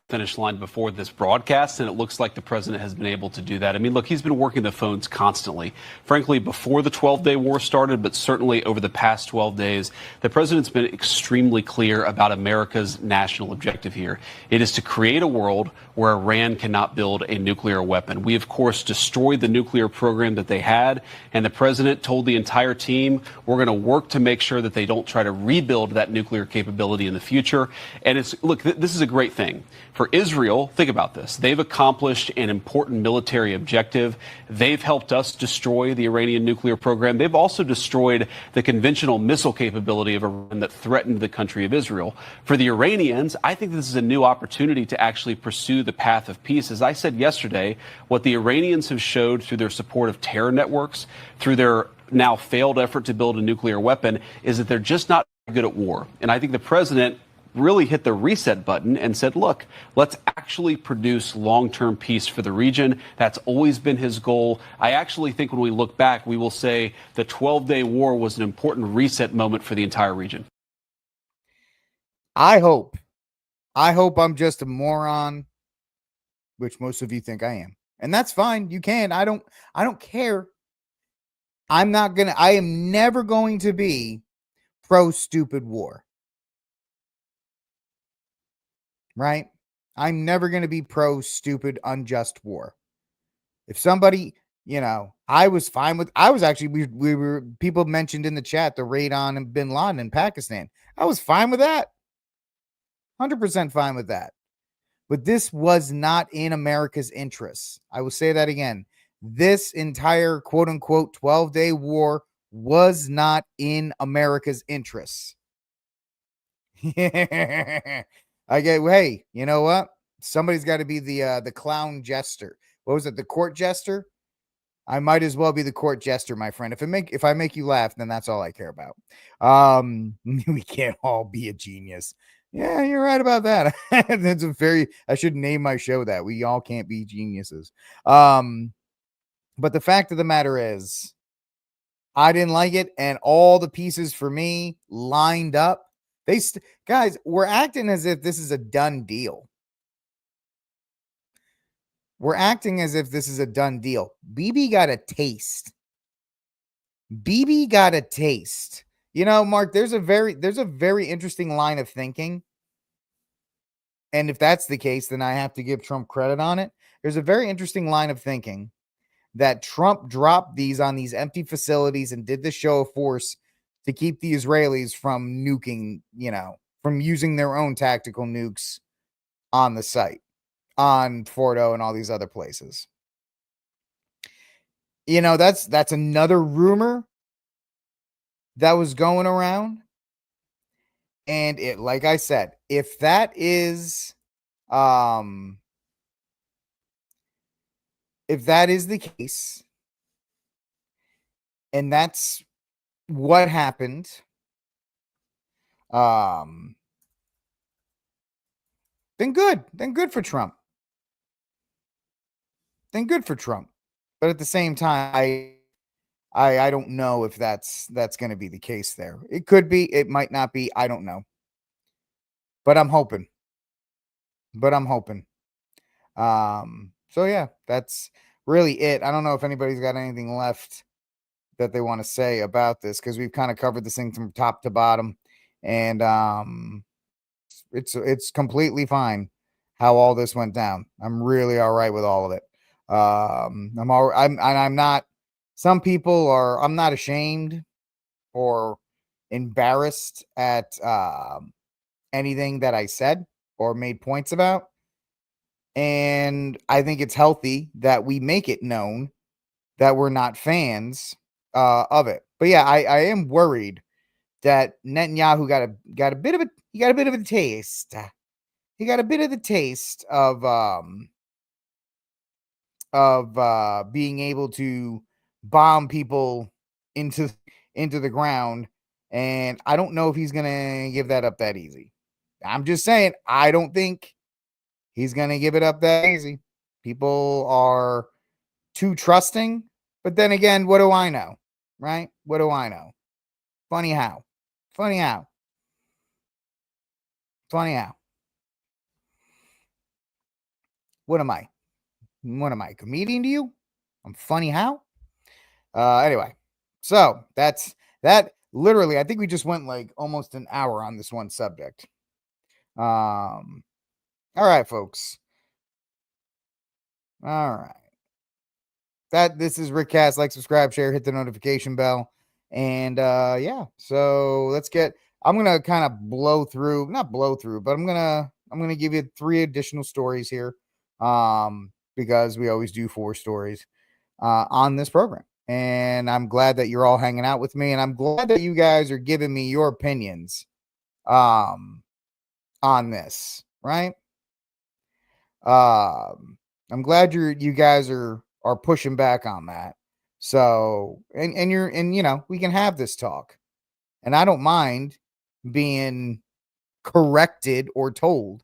S9: Finish line before this broadcast, and it looks like the president has been able to do that. I mean, look, he's been working the phones constantly, frankly, before the 12-day war started, but certainly over the past 12 days. The president's been extremely clear about America's national objective here. It is to create a world where Iran cannot build a nuclear weapon. We, of course, destroyed the nuclear program that they had, and the president told the entire team, we're going to work to make sure that they don't try to rebuild that nuclear capability in the future. And this is a great thing. For Israel, think about this. They've accomplished an important military objective. They've helped us destroy the Iranian nuclear program. They've also destroyed the conventional missile capability of Iran that threatened the country of Israel. For the Iranians, I think this is a new opportunity to actually pursue the path of peace. As I said yesterday, what the Iranians have showed through their support of terror networks, through their now failed effort to build a nuclear weapon, is that they're just not good at war. And I think the president really hit the reset button and said, look, let's actually produce long-term peace for the region. That's always been his goal. I actually think when we look back, we will say the 12-day war was an important reset moment for the entire region.
S1: I hope I'm just a moron, which most of you think I am. And that's fine. You can. I don't care. I am never going to be pro-stupid war. Right? I'm never going to be pro-stupid, unjust war. If somebody, people mentioned in the chat the raid on bin Laden in Pakistan. I was fine with that. 100% fine with that. But this was not in America's interests. I will say that again. This entire quote unquote 12-day war was not in America's interests. Hey, you know what? Somebody's got to be the clown jester. What was it? The court jester? I might as well be the court jester, my friend. If I make you laugh, then that's all I care about. We can't all be a genius. Yeah, you're right about that. I should name my show that. We all can't be geniuses. But the fact of the matter is, I didn't like it, and all the pieces for me lined up. Guys, we're acting as if this is a done deal. We're acting as if this is a done deal. Bibi got a taste. You know, Mark, there's a very interesting line of thinking. And if that's the case, then I have to give Trump credit on it. There's a very interesting line of thinking that Trump dropped these on these empty facilities and did the show of force to keep the Israelis from nuking, from using their own tactical nukes on the site, on Fordo and all these other places. You know, that's another rumor that was going around. And it, like I said, if that is the case, and that's what happened, then good for Trump. Then good for Trump. But at the same time, I don't know if that's going to be the case there. It could be, it might not be, I don't know. But I'm hoping. So yeah, that's really it. I don't know if anybody's got anything left that they want to say about this, because we've kind of covered this thing from top to bottom, and it's completely fine how all this went down. I'm really all right with all of it. I'm not. Some people are. I'm not ashamed or embarrassed at anything that I said or made points about. And I think it's healthy that we make it known that we're not fans of it. But yeah, I am worried that Netanyahu got a bit of a taste. He got a bit of the taste of being able to bomb people into the ground, and I don't know if he's gonna give that up that easy. I'm just saying, I don't think he's going to give it up that easy. People are too trusting. But then again, what do I know? Right? What do I know? Funny how. What am I? A comedian to you? I'm funny how? Anyway. So that's that. Literally, I think we just went like almost an hour on this one subject. All right, folks. All right. This is RickCast. Like, subscribe, share, hit the notification bell. And yeah, so I'm gonna kind of not blow through, but I'm gonna give you 3 additional stories here. Because we always do 4 stories on this program. And I'm glad that you're all hanging out with me, and I'm glad that you guys are giving me your opinions on this, right? I'm glad you guys are pushing back on that. So, and you know, we can have this talk. And I don't mind being corrected or told.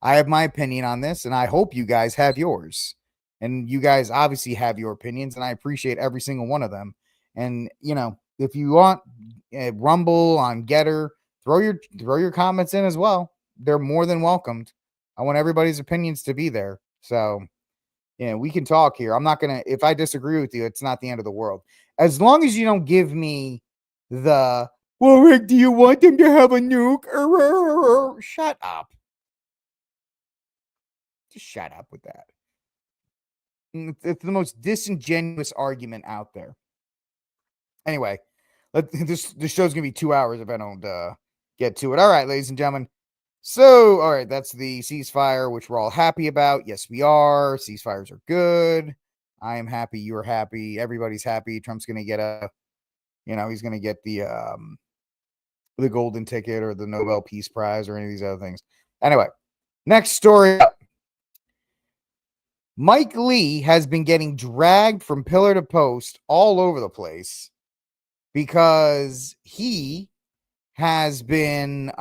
S1: I have my opinion on this, and I hope you guys have yours. And you guys obviously have your opinions, and I appreciate every single one of them. And, you know, if you want Rumble on Getter, throw your comments in as well. They're more than welcomed. I want everybody's opinions to be there. So, yeah, we can talk here. I'm not going to, if I disagree with you, it's not the end of the world. As long as you don't give me well, Rick, do you want them to have a nuke? Shut up. Just shut up with that. It's the most disingenuous argument out there. Anyway, this show's going to be 2 hours if I don't get to it. All right, ladies and gentlemen. So, all right, that's the ceasefire, which we're all happy about. Yes, we are. Ceasefires are good. I am happy. You're happy. Everybody's happy. Trump's going to get he's going to get the golden ticket or the Nobel Peace Prize or any of these other things. Anyway, next story up. Mike Lee has been getting dragged from pillar to post all over the place because he has been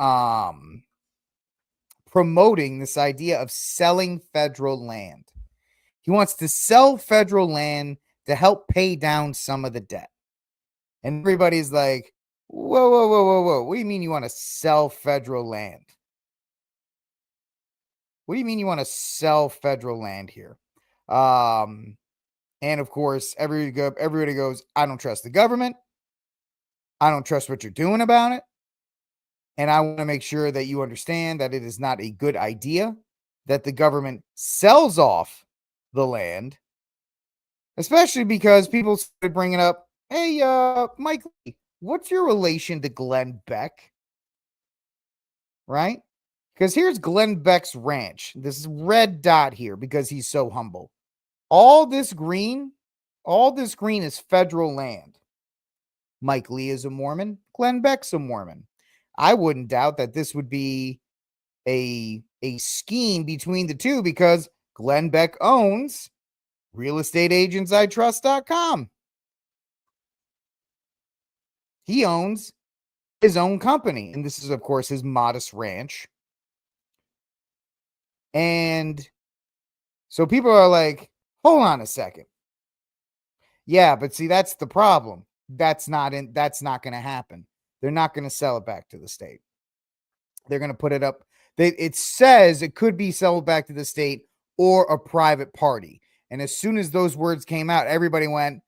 S1: promoting this idea of selling federal land. He wants to sell federal land to help pay down some of the debt. And everybody's like, whoa. What do you mean you want to sell federal land? What do you mean you want to sell federal land here? And of course, everybody goes, I don't trust the government. I don't trust what you're doing about it. And I want to make sure that you understand that it is not a good idea that the government sells off the land, especially because people started bringing up, hey, Mike Lee, what's your relation to Glenn Beck? right? Because here's Glenn Beck's ranch. This is red dot here because he's so humble. All this green is federal land. Mike Lee is a Mormon. Glenn Beck's a Mormon. I wouldn't doubt that this would be a scheme between the two because Glenn Beck owns realestateagentsitrust.com. He owns his own company, and this is, of course, his modest ranch. And so people are like, hold on a second. Yeah, but see, that's the problem. That's not going to happen. They're not going to sell it back to the state. They're going to put it up. It says it could be sold back to the state or a private party. And as soon as those words came out, everybody went,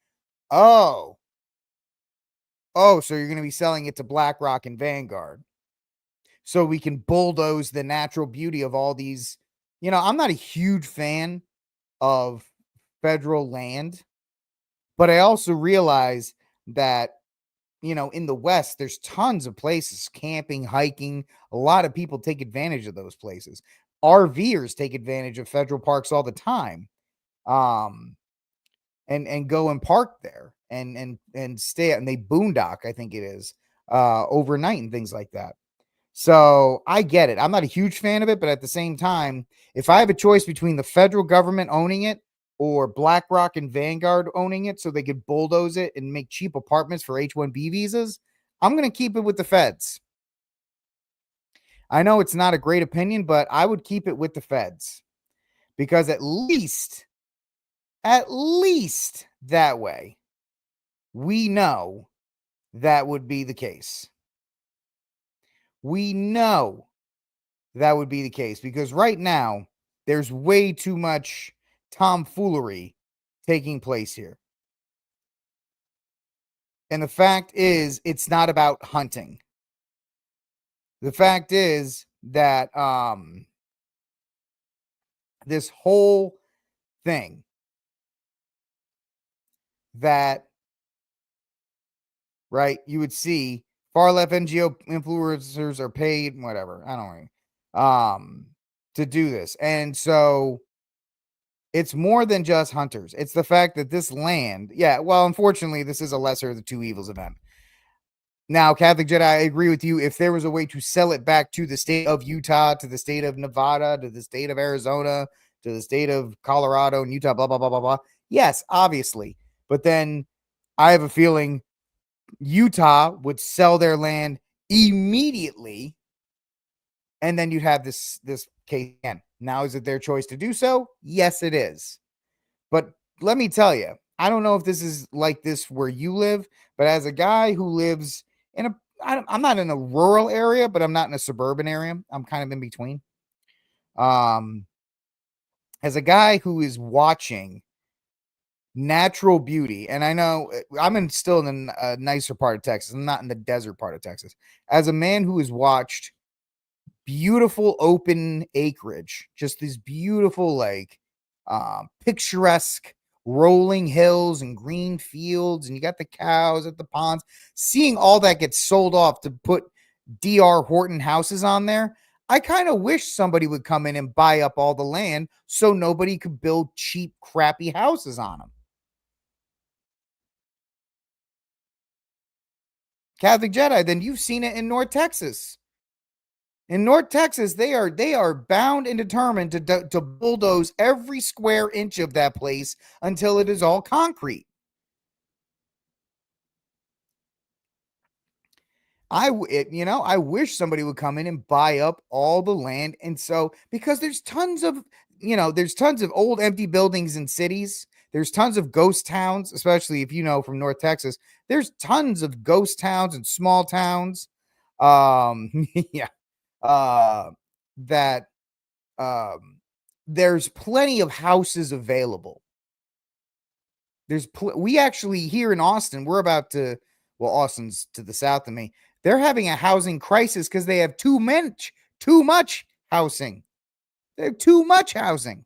S1: oh, so you're going to be selling it to BlackRock and Vanguard. So we can bulldoze the natural beauty of all these. You know, I'm not a huge fan of federal land, but I also realize that, you know, in the West, there's tons of places, camping, hiking. A lot of people take advantage of those places. RVers take advantage of federal parks all the time. And go and park there and stay, and they boondock, I think it is, overnight and things like that. So I get it. I'm not a huge fan of it, but at the same time, if I have a choice between the federal government owning it or BlackRock and Vanguard owning it so they could bulldoze it and make cheap apartments for H-1B visas, I'm going to keep it with the feds. I know it's not a great opinion, but I would keep it with the feds because at least that way, we know that would be the case. We know that would be the case because right now there's way too much tomfoolery taking place here. And the fact is, it's not about hunting. The fact is that this whole thing that, right, you would see far left NGO influencers are paid, whatever, I don't know, to do this. And so it's more than just hunters. It's the fact that this land, unfortunately, this is a lesser of the two evils event. Now, Catholic Jedi, I agree with you. If there was a way to sell it back to the state of Utah, to the state of Nevada, to the state of Arizona, to the state of Colorado and Utah, blah, blah, blah, blah, blah. Yes, obviously. But then I have a feeling Utah would sell their land immediately. And then you'd have this case again. Now, is it their choice to do so? Yes, it is. But let me tell you, I don't know if this is like this where you live, but as a guy who lives in I'm not in a rural area, but I'm not in a suburban area. I'm kind of in between. As a guy who is watching natural beauty, and I know I'm still in a nicer part of Texas. I'm not in the desert part of Texas. As a man who has watched beautiful open acreage, just these beautiful, like, picturesque rolling hills and green fields, and you got the cows at the ponds, seeing all that get sold off to put D.R. Horton houses on there. I kind of wish somebody would come in and buy up all the land so nobody could build cheap, crappy houses on them. Catholic Jedi, then you've seen it in North Texas. In North Texas, they are bound and determined to bulldoze every square inch of that place until it is all concrete. I wish somebody would come in and buy up all the land. And so, because there's tons of old empty buildings in cities. There's tons of ghost towns, especially if you know from North Texas. There's tons of ghost towns and small towns. That there's plenty of houses available. We actually here in Austin, Austin's to the south of me. They're having a housing crisis because they have too much housing. They have too much housing.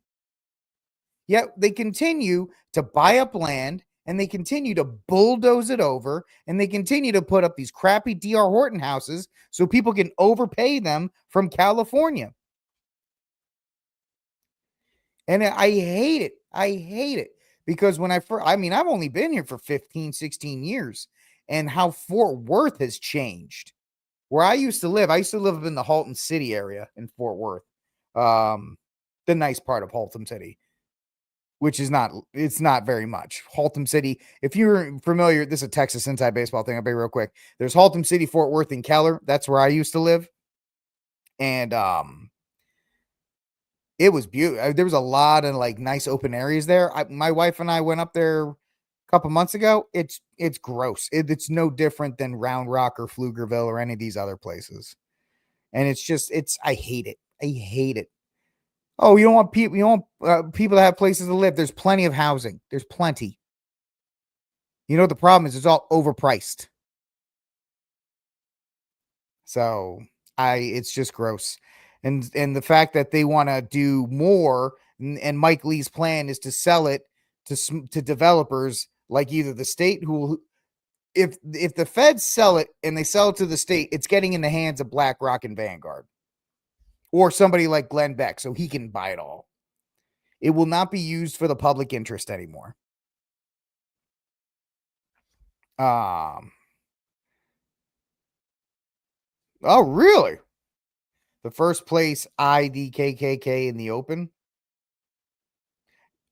S1: Yet they continue to buy up land and they continue to bulldoze it over, and they continue to put up these crappy D.R. Horton houses so people can overpay them from California. And I hate it. I hate it because when I've only been here for 15, 16 years, and how Fort Worth has changed. Where I used to live up in the Haltom City area in Fort Worth. The nice part of Haltom City, which is it's not very much. Haltom City, if you're familiar, this is a Texas Inside Baseball thing. I'll be real quick. There's Haltom City, Fort Worth, and Keller. That's where I used to live. And it was beautiful. There was a lot of like nice open areas there. My wife and I went up there a couple months ago. It's gross. It's no different than Round Rock or Pflugerville or any of these other places. And I hate it. I hate it. Oh, you don't want people. You want people to have places to live. There's plenty of housing. There's plenty. You know what the problem is? It's all overpriced. So it's just gross. And the fact that they want to do more, and Mike Lee's plan is to sell it to developers like either the state who, if the feds sell it and they sell it to the state, it's getting in the hands of BlackRock and Vanguard or somebody like Glenn Beck so he can buy it all. It will not be used for the public interest anymore. Oh, really? The first place IDKKK in the open.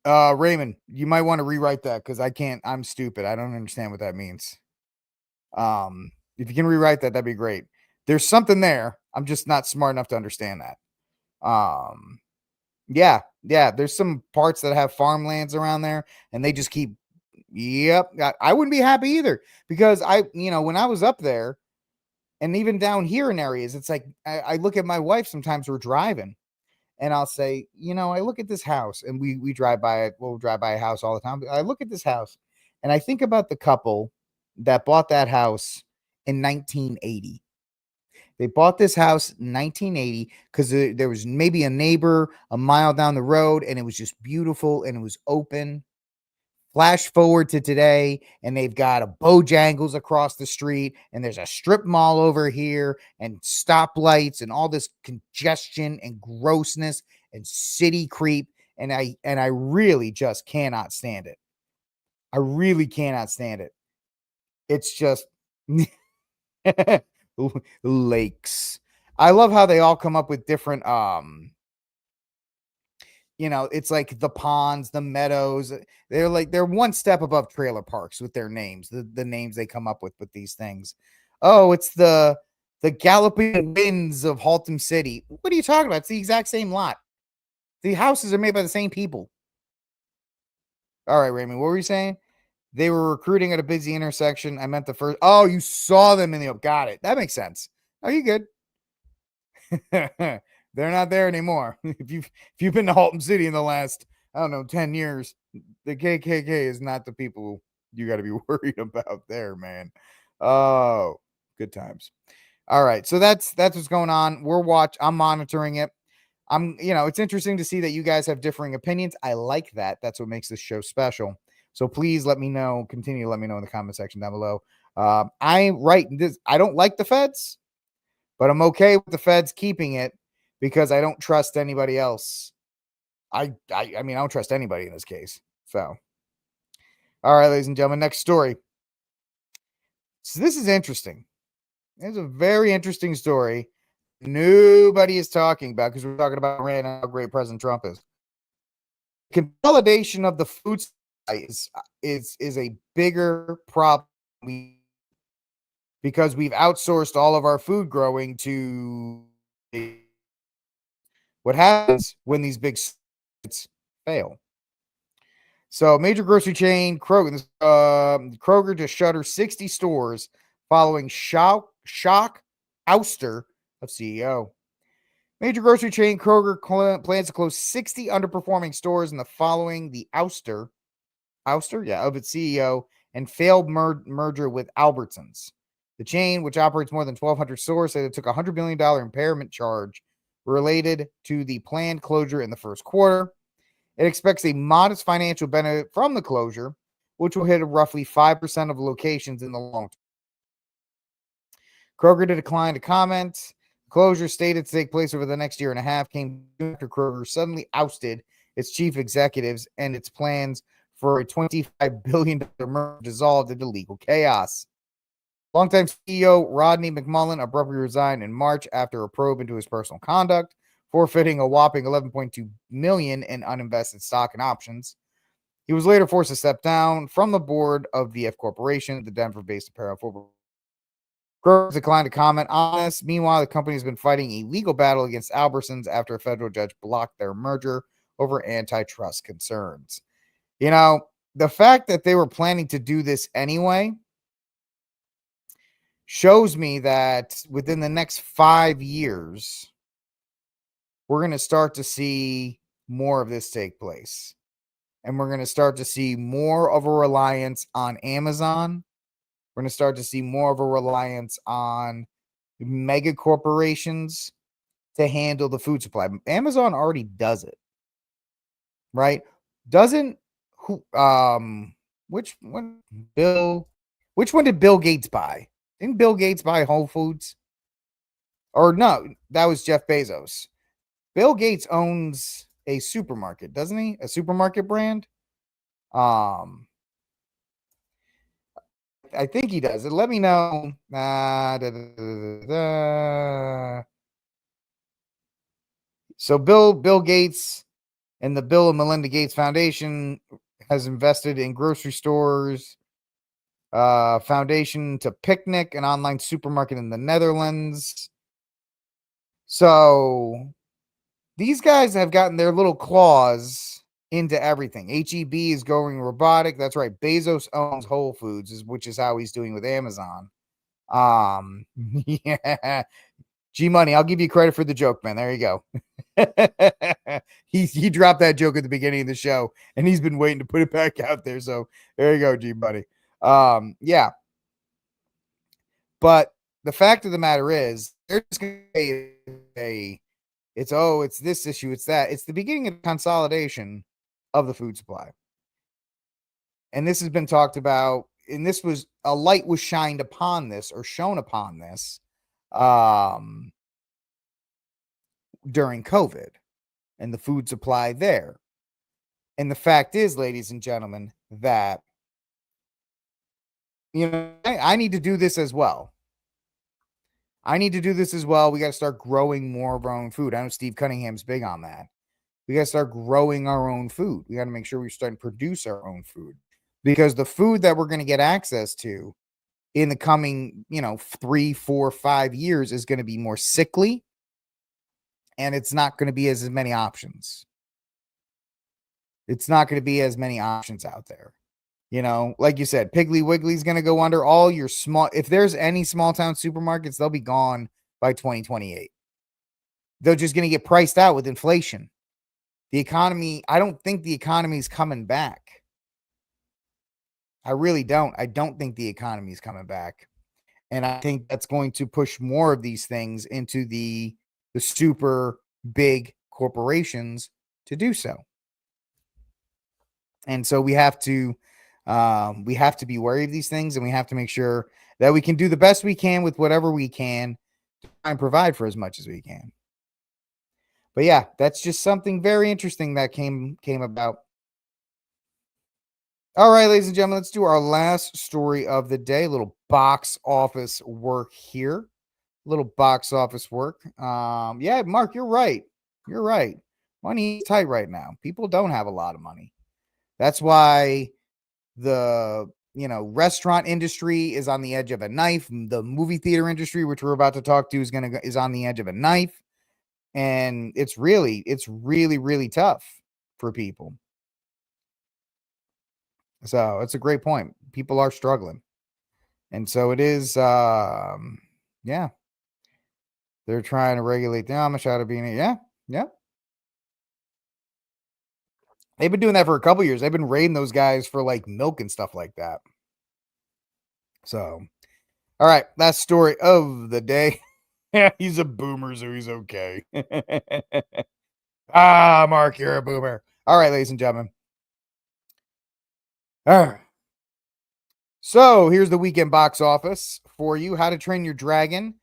S1: Raymond, you might want to rewrite that because I can't. I'm stupid. I don't understand what that means. If you can rewrite that, that'd be great. There's something there. I'm just not smart enough to understand that. Yeah. There's some parts that have farmlands around there, and they just keep. Yep. I wouldn't be happy either because when I was up there. And even down here in areas, it's like I look at my wife sometimes we're driving and I'll say, I look at this house and we drive by it. We'll drive by a house all the time. I look at this house and I think about the couple that bought that house in 1980. They bought this house in 1980 because there was maybe a neighbor a mile down the road and it was just beautiful and it was open. Flash forward to today, and they've got a Bojangles across the street, and there's a strip mall over here, and stoplights, and all this congestion and grossness and city creep, and I really just cannot stand it. I really cannot stand it. It's just lakes. I love how they all come up with different it's like the ponds, the meadows. They're one step above trailer parks with their names, the names they come up with these things. Oh, it's the Galloping Winds of Haltom City. What are you talking about? It's the exact same lot. The houses are made by the same people. All right, Raymond, what were you saying? They were recruiting at a busy intersection. I meant the first. Oh, you saw them in the. Got it. That makes sense. Are you good? They're not there anymore. If you've been to Haltom City in the last, 10 years, the KKK is not the people you got to be worried about there, man. Oh, good times. All right. So that's what's going on. I'm monitoring it. It's interesting to see that you guys have differing opinions. I like that. That's what makes this show special. So please let me know, continue to let me know in the comment section down below. I don't like the feds, but I'm okay with the feds keeping it because I don't trust anybody else. I don't trust anybody in this case. So, all right, ladies and gentlemen, next story. So this is interesting. It's a very interesting story. Nobody is talking about because we're talking about Iran and how great President Trump is. Consolidation of the food supply is a bigger problem because we've outsourced all of our food growing to what happens when these big sites fail. So major grocery chain Kroger just shuttered 60 stores following shock ouster of CEO. Major grocery chain Kroger plans to close 60 underperforming stores in the following the ouster of its CEO and failed merger with Albertsons. The chain, which operates more than 1,200 stores, said it took a $100 million impairment charge related to the planned closure in the first quarter. It expects a modest financial benefit from the closure, which will hit roughly 5% of locations in the long term. Kroger declined to comment. Closure stated to take place over the next year and a half came after Kroger suddenly ousted its chief executives and its plans for a $25 billion merger dissolved into legal chaos. Longtime CEO Rodney McMullen abruptly resigned in March after a probe into his personal conduct, forfeiting a whopping $11.2 million in uninvested stock and options. He was later forced to step down from the board of VF Corporation, the Denver-based apparel football. Kroger declined to comment on this. Meanwhile, the company has been fighting a legal battle against Albertsons after a federal judge blocked their merger over antitrust concerns. You know, the fact that they were planning to do this anyway shows me that within the next 5 years, we're going to start to see more of this take place. And we're going to start to see more of a reliance on Amazon. We're going to start to see more of a reliance on mega corporations to handle the food supply. Amazon already does it, right? Doesn't who which one did Bill Gates buy? Didn't Bill Gates buy Whole Foods? Or no, that was Jeff Bezos. Bill Gates owns a supermarket, doesn't he? A supermarket brand. I think he does. Let me know. So Bill Gates and the Bill and Melinda Gates Foundation has invested in grocery stores, foundation to Picnic, an online supermarket in the Netherlands. So these guys have gotten their little claws into everything. HEB is going robotic. That's right. Bezos owns Whole Foods, which is how he's doing with Amazon. Yeah. G Money, I'll give you credit for the joke, man. There you go. he dropped that joke at the beginning of the show, and he's been waiting to put it back out there. So there you go, G Money. Yeah. But the fact of the matter is, there's going to be it's this issue, it's that. It's the beginning of consolidation of the food supply. And this has been talked about, and this was a light was shined upon this or shown upon this during COVID and the food supply there. And the fact is, ladies and gentlemen, that I need to do this as well. We got to start growing more of our own food. I know Steve Cunningham's big on that. We got to start growing our own food. We got to make sure we're starting to produce our own food, because the food that we're going to get access to in the coming, 3, 4, 5 years is going to be more sickly, and it's not going to be as many options. It's not going to be as many options out there. Like you said, Piggly Wiggly's going to go under. All your if there's any small town supermarkets, they'll be gone by 2028. They're just going to get priced out with inflation. The economy, I don't think the economy is coming back. I really don't. I don't think the economy is coming back. And I think that's going to push more of these things into the super big corporations to do so. And so we have to be wary of these things, and we have to make sure that we can do the best we can with whatever we can to try and provide for as much as we can. But yeah, that's just something very interesting that came about. All right, ladies and gentlemen, let's do our last story of the day. A little box office work here. Yeah, Mark, you're right. Money is tight right now. People don't have a lot of money. That's why the restaurant industry is on the edge of a knife. The movie theater industry, which we're about to talk to, is on the edge of a knife. And it's really, really tough for people. So it's a great point. People are struggling. And so it is, yeah. They're trying to regulate the Amish out of being, yeah. They've been doing that for a couple years. They've been raiding those guys for like milk and stuff like that. So, all right, last story of the day. Yeah, he's a boomer, so he's okay. Mark, you're a boomer. All right, ladies and gentlemen. All right. So here's the weekend box office for you. How to Train Your Dragon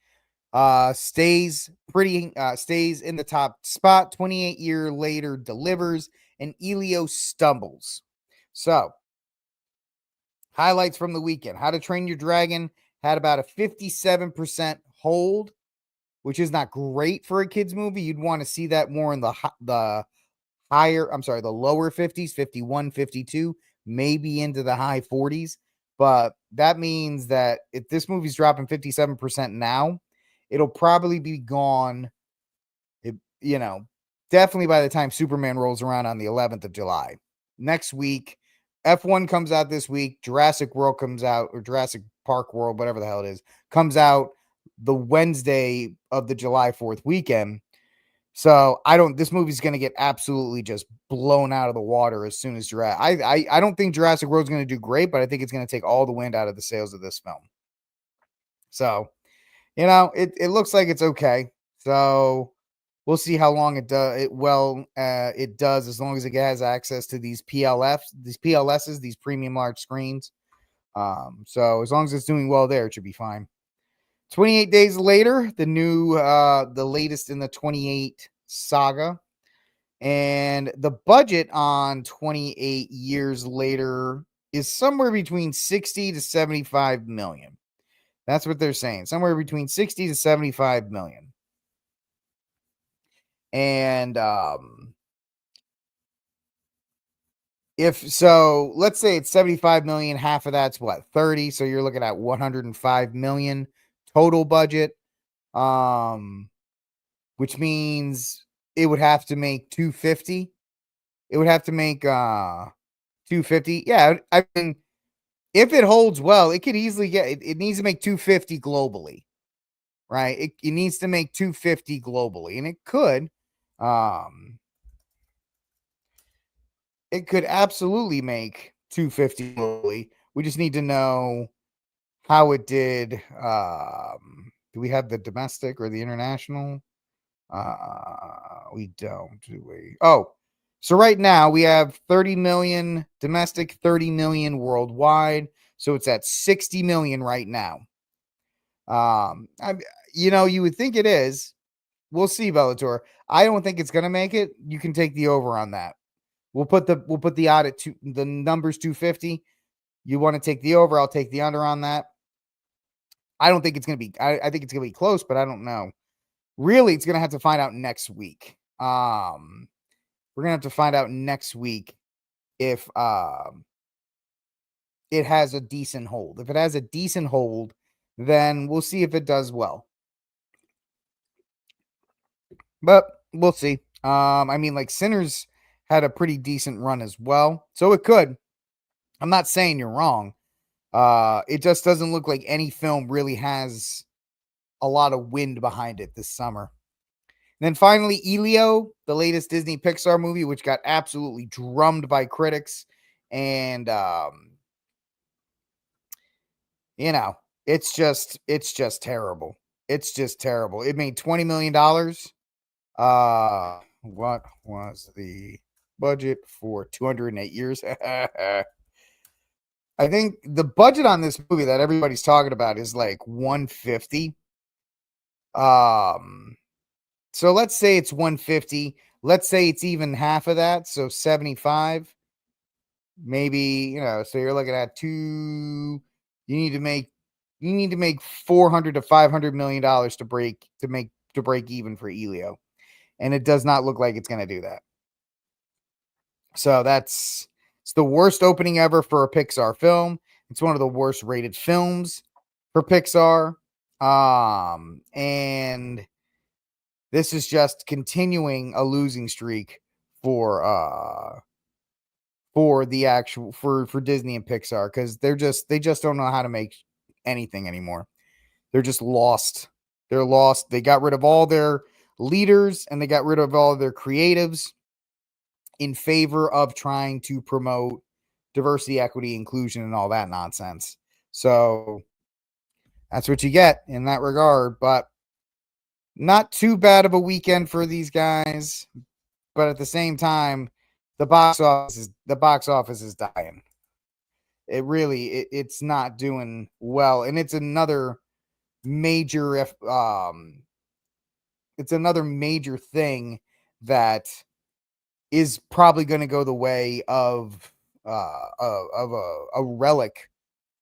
S1: stays in the top spot. 28 year later delivers, and Elio stumbles. So highlights from the weekend. How to Train Your Dragon had about a 57% hold, which is not great for a kids movie. You'd want to see that more in the lower 50s, 51, 52, maybe into the high 40s. But that means that if this movie's dropping 57% now, it'll probably be gone, definitely by the time Superman rolls around on the 11th of July. Next week, F1 comes out this week. Jurassic World comes out, or Jurassic Park World, whatever the hell it is, comes out the Wednesday of the July 4th weekend. So this movie's going to get absolutely just blown out of the water as soon as Jurassic. I don't think Jurassic World's going to do great, but I think it's going to take all the wind out of the sails of this film. So, it looks like it's okay. So we'll see how long it does. It does, as long as it has access to these PLSs, these premium large screens. So as long as it's doing well there, it should be fine. 28 days later, the latest in the 28 saga, and the budget on 28 years later is somewhere between 60 to 75 million. That's what they're saying, somewhere between 60 to 75 million. And let's say it's 75 million, half of that's what, 30, so you're looking at 105 million total budget, which means it would have to make 250. It would have to make 250. Yeah, I mean, if it holds well, it could easily it needs to make 250 globally, right? It needs to make 250 globally, and it could. It could absolutely make 250 globally. We just need to know how it did. Do we have the domestic or the international? We don't, do we? Oh, so right now we have 30 million domestic, 30 million worldwide. So it's at 60 million right now. You would think it is. We'll see, Bellator. I don't think it's gonna make it. You can take the over on that. We'll put the odd at the numbers 250. You want to take the over? I'll take the under on that. I don't think it's gonna be. I think it's gonna be close, but I don't know. Really, it's gonna have to find out next week. We're gonna have to find out next week if it has a decent hold. If it has a decent hold, then we'll see if it does well. But we'll see. I mean, like Sinners had a pretty decent run as well, so it could. I'm not saying you're wrong. It just doesn't look like any film really has a lot of wind behind it this summer. And then finally, Elio, the latest Disney Pixar movie, which got absolutely drummed by critics. And, it's just terrible. It's just terrible. It made $20 million. What was the budget for 208 years? I think the budget on this movie that everybody's talking about is like 150. So let's say it's 150. Let's say it's even half of that, so 75. Maybe, so you're looking at you need to make 400 to 500 million dollars to break even for Elio. And it does not look like it's going to do that. So it's the worst opening ever for a Pixar film. It's one of the worst rated films for Pixar. And this is just continuing a losing streak for Disney and Pixar, because they just don't know how to make anything anymore. They're just lost. They're lost. They got rid of all their leaders and they got rid of all of their creatives in favor of trying to promote diversity, equity, inclusion, and all that nonsense. So that's what you get in that regard. But not too bad of a weekend for these guys. But at the same time, the box office is dying. It's not doing well, and it's another major it's another major thing that is probably going to go the way of a relic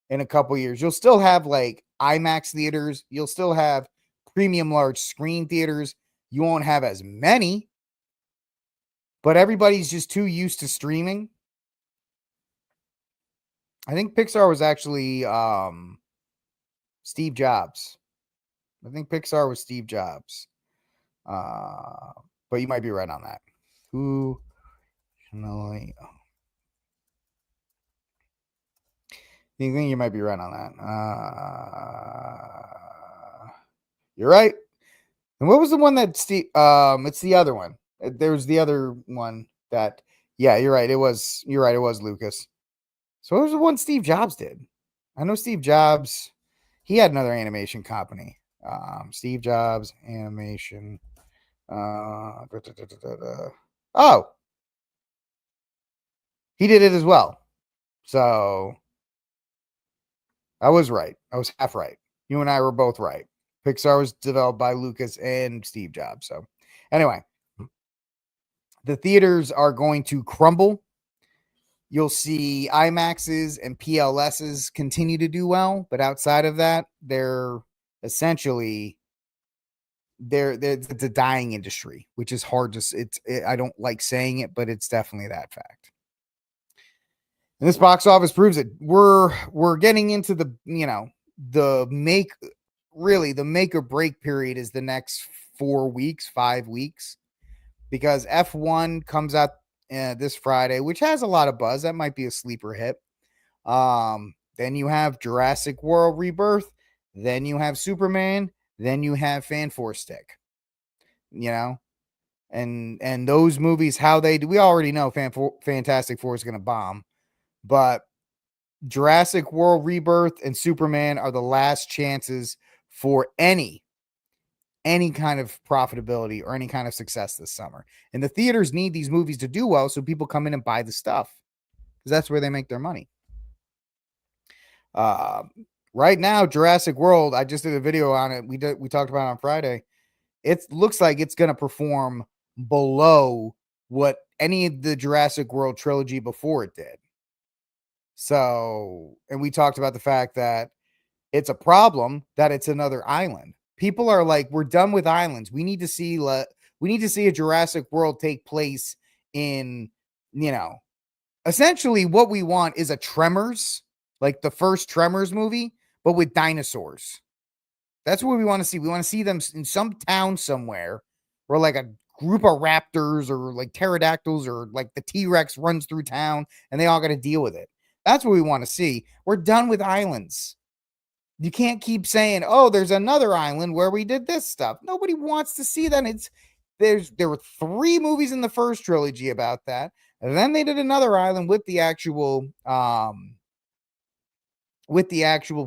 S1: in a couple years. You'll still have like IMAX theaters, you'll still have premium large screen theaters. You won't have as many, but everybody's just too used to streaming. I think Pixar was actually Steve Jobs. I think Pixar was Steve Jobs. But you might be right on that. Who? I think you might be right on that. You're right. And what was the one that Steve? It's the other one. There was the other one that. Yeah, you're right. You're right. It was Lucas. So what was the one Steve Jobs did? I know Steve Jobs. He had another animation company. Steve Jobs animation. Oh, he did it as well. So I was right. I was half right. You and I were both right. Pixar was developed by Lucas and Steve Jobs. So anyway, the theaters are going to crumble. You'll see IMAXs and PLSs continue to do well, but outside of that, they're essentially it's a dying industry, which is hard to. I don't like saying it, but it's definitely that fact. And this box office proves it. We're getting into the make or break period is the next 5 weeks, because F1 comes out this Friday, which has a lot of buzz. That might be a sleeper hit. Then you have Jurassic World Rebirth. Then you have Superman. Then you have Fan Four Stick. And those movies, how they do, we already know Fantastic Four is going to bomb, but Jurassic World Rebirth and Superman are the last chances for any kind of profitability or any kind of success this summer. And the theaters need these movies to do well so people come in and buy the stuff, because that's where they make their money. Right now, Jurassic World, I just did a video on it. We talked about it on Friday. It looks like it's going to perform below what any of the Jurassic World trilogy before it did. So, and we talked about the fact that it's a problem that it's another island. People are like, we're done with islands. We need to see a Jurassic World take place in, essentially what we want is a Tremors, like the first Tremors movie, but with dinosaurs. That's what we want to see. We want to see them in some town somewhere where like a group of raptors or like pterodactyls or like the T-Rex runs through town and they all got to deal with it. That's what we want to see. We're done with islands. You can't keep saying, oh, there's another island where we did this stuff. Nobody wants to see that. There were 3 movies in the first trilogy about that. And then they did another island with the actual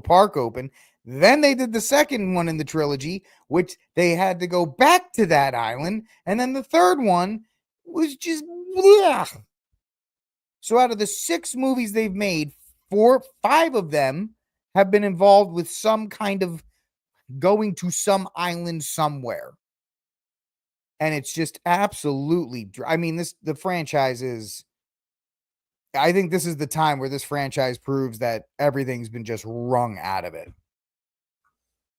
S1: park open. Then they did the second one in the trilogy, which they had to go back to that island. And then the third one was just, bleh. So out of the 6 movies they've made, 5 of them have been involved with some kind of going to some island somewhere. And it's just absolutely, the franchise is, I think this is the time where this franchise proves that everything's been just wrung out of it.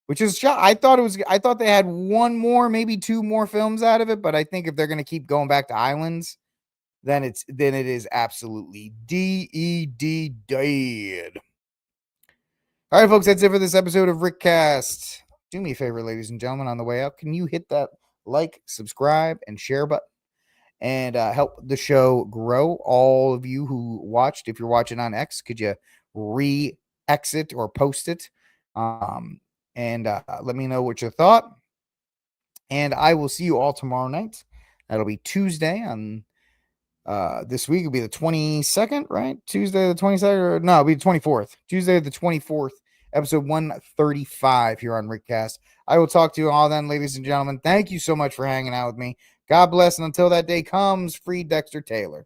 S1: Which is, I thought they had 1 more, maybe 2 more films out of it, but I think if they're going to keep going back to islands, then it is absolutely dead. All right, folks, that's it for this episode of RickCast. Do me a favor, ladies and gentlemen, on the way up, can you hit that like, subscribe, and share button and help the show grow? All of you who watched, if you're watching on X, could you re-exit or post it? And let me know what you thought. And I will see you all tomorrow night. That'll be Tuesday on this week. It'll be the 22nd, right? Tuesday the 22nd. No, it'll be the 24th. Tuesday the 24th, episode 135 here on RickCast. I will talk to you all then, ladies and gentlemen. Thank you so much for hanging out with me. God bless. And until that day comes, free Dexter Taylor.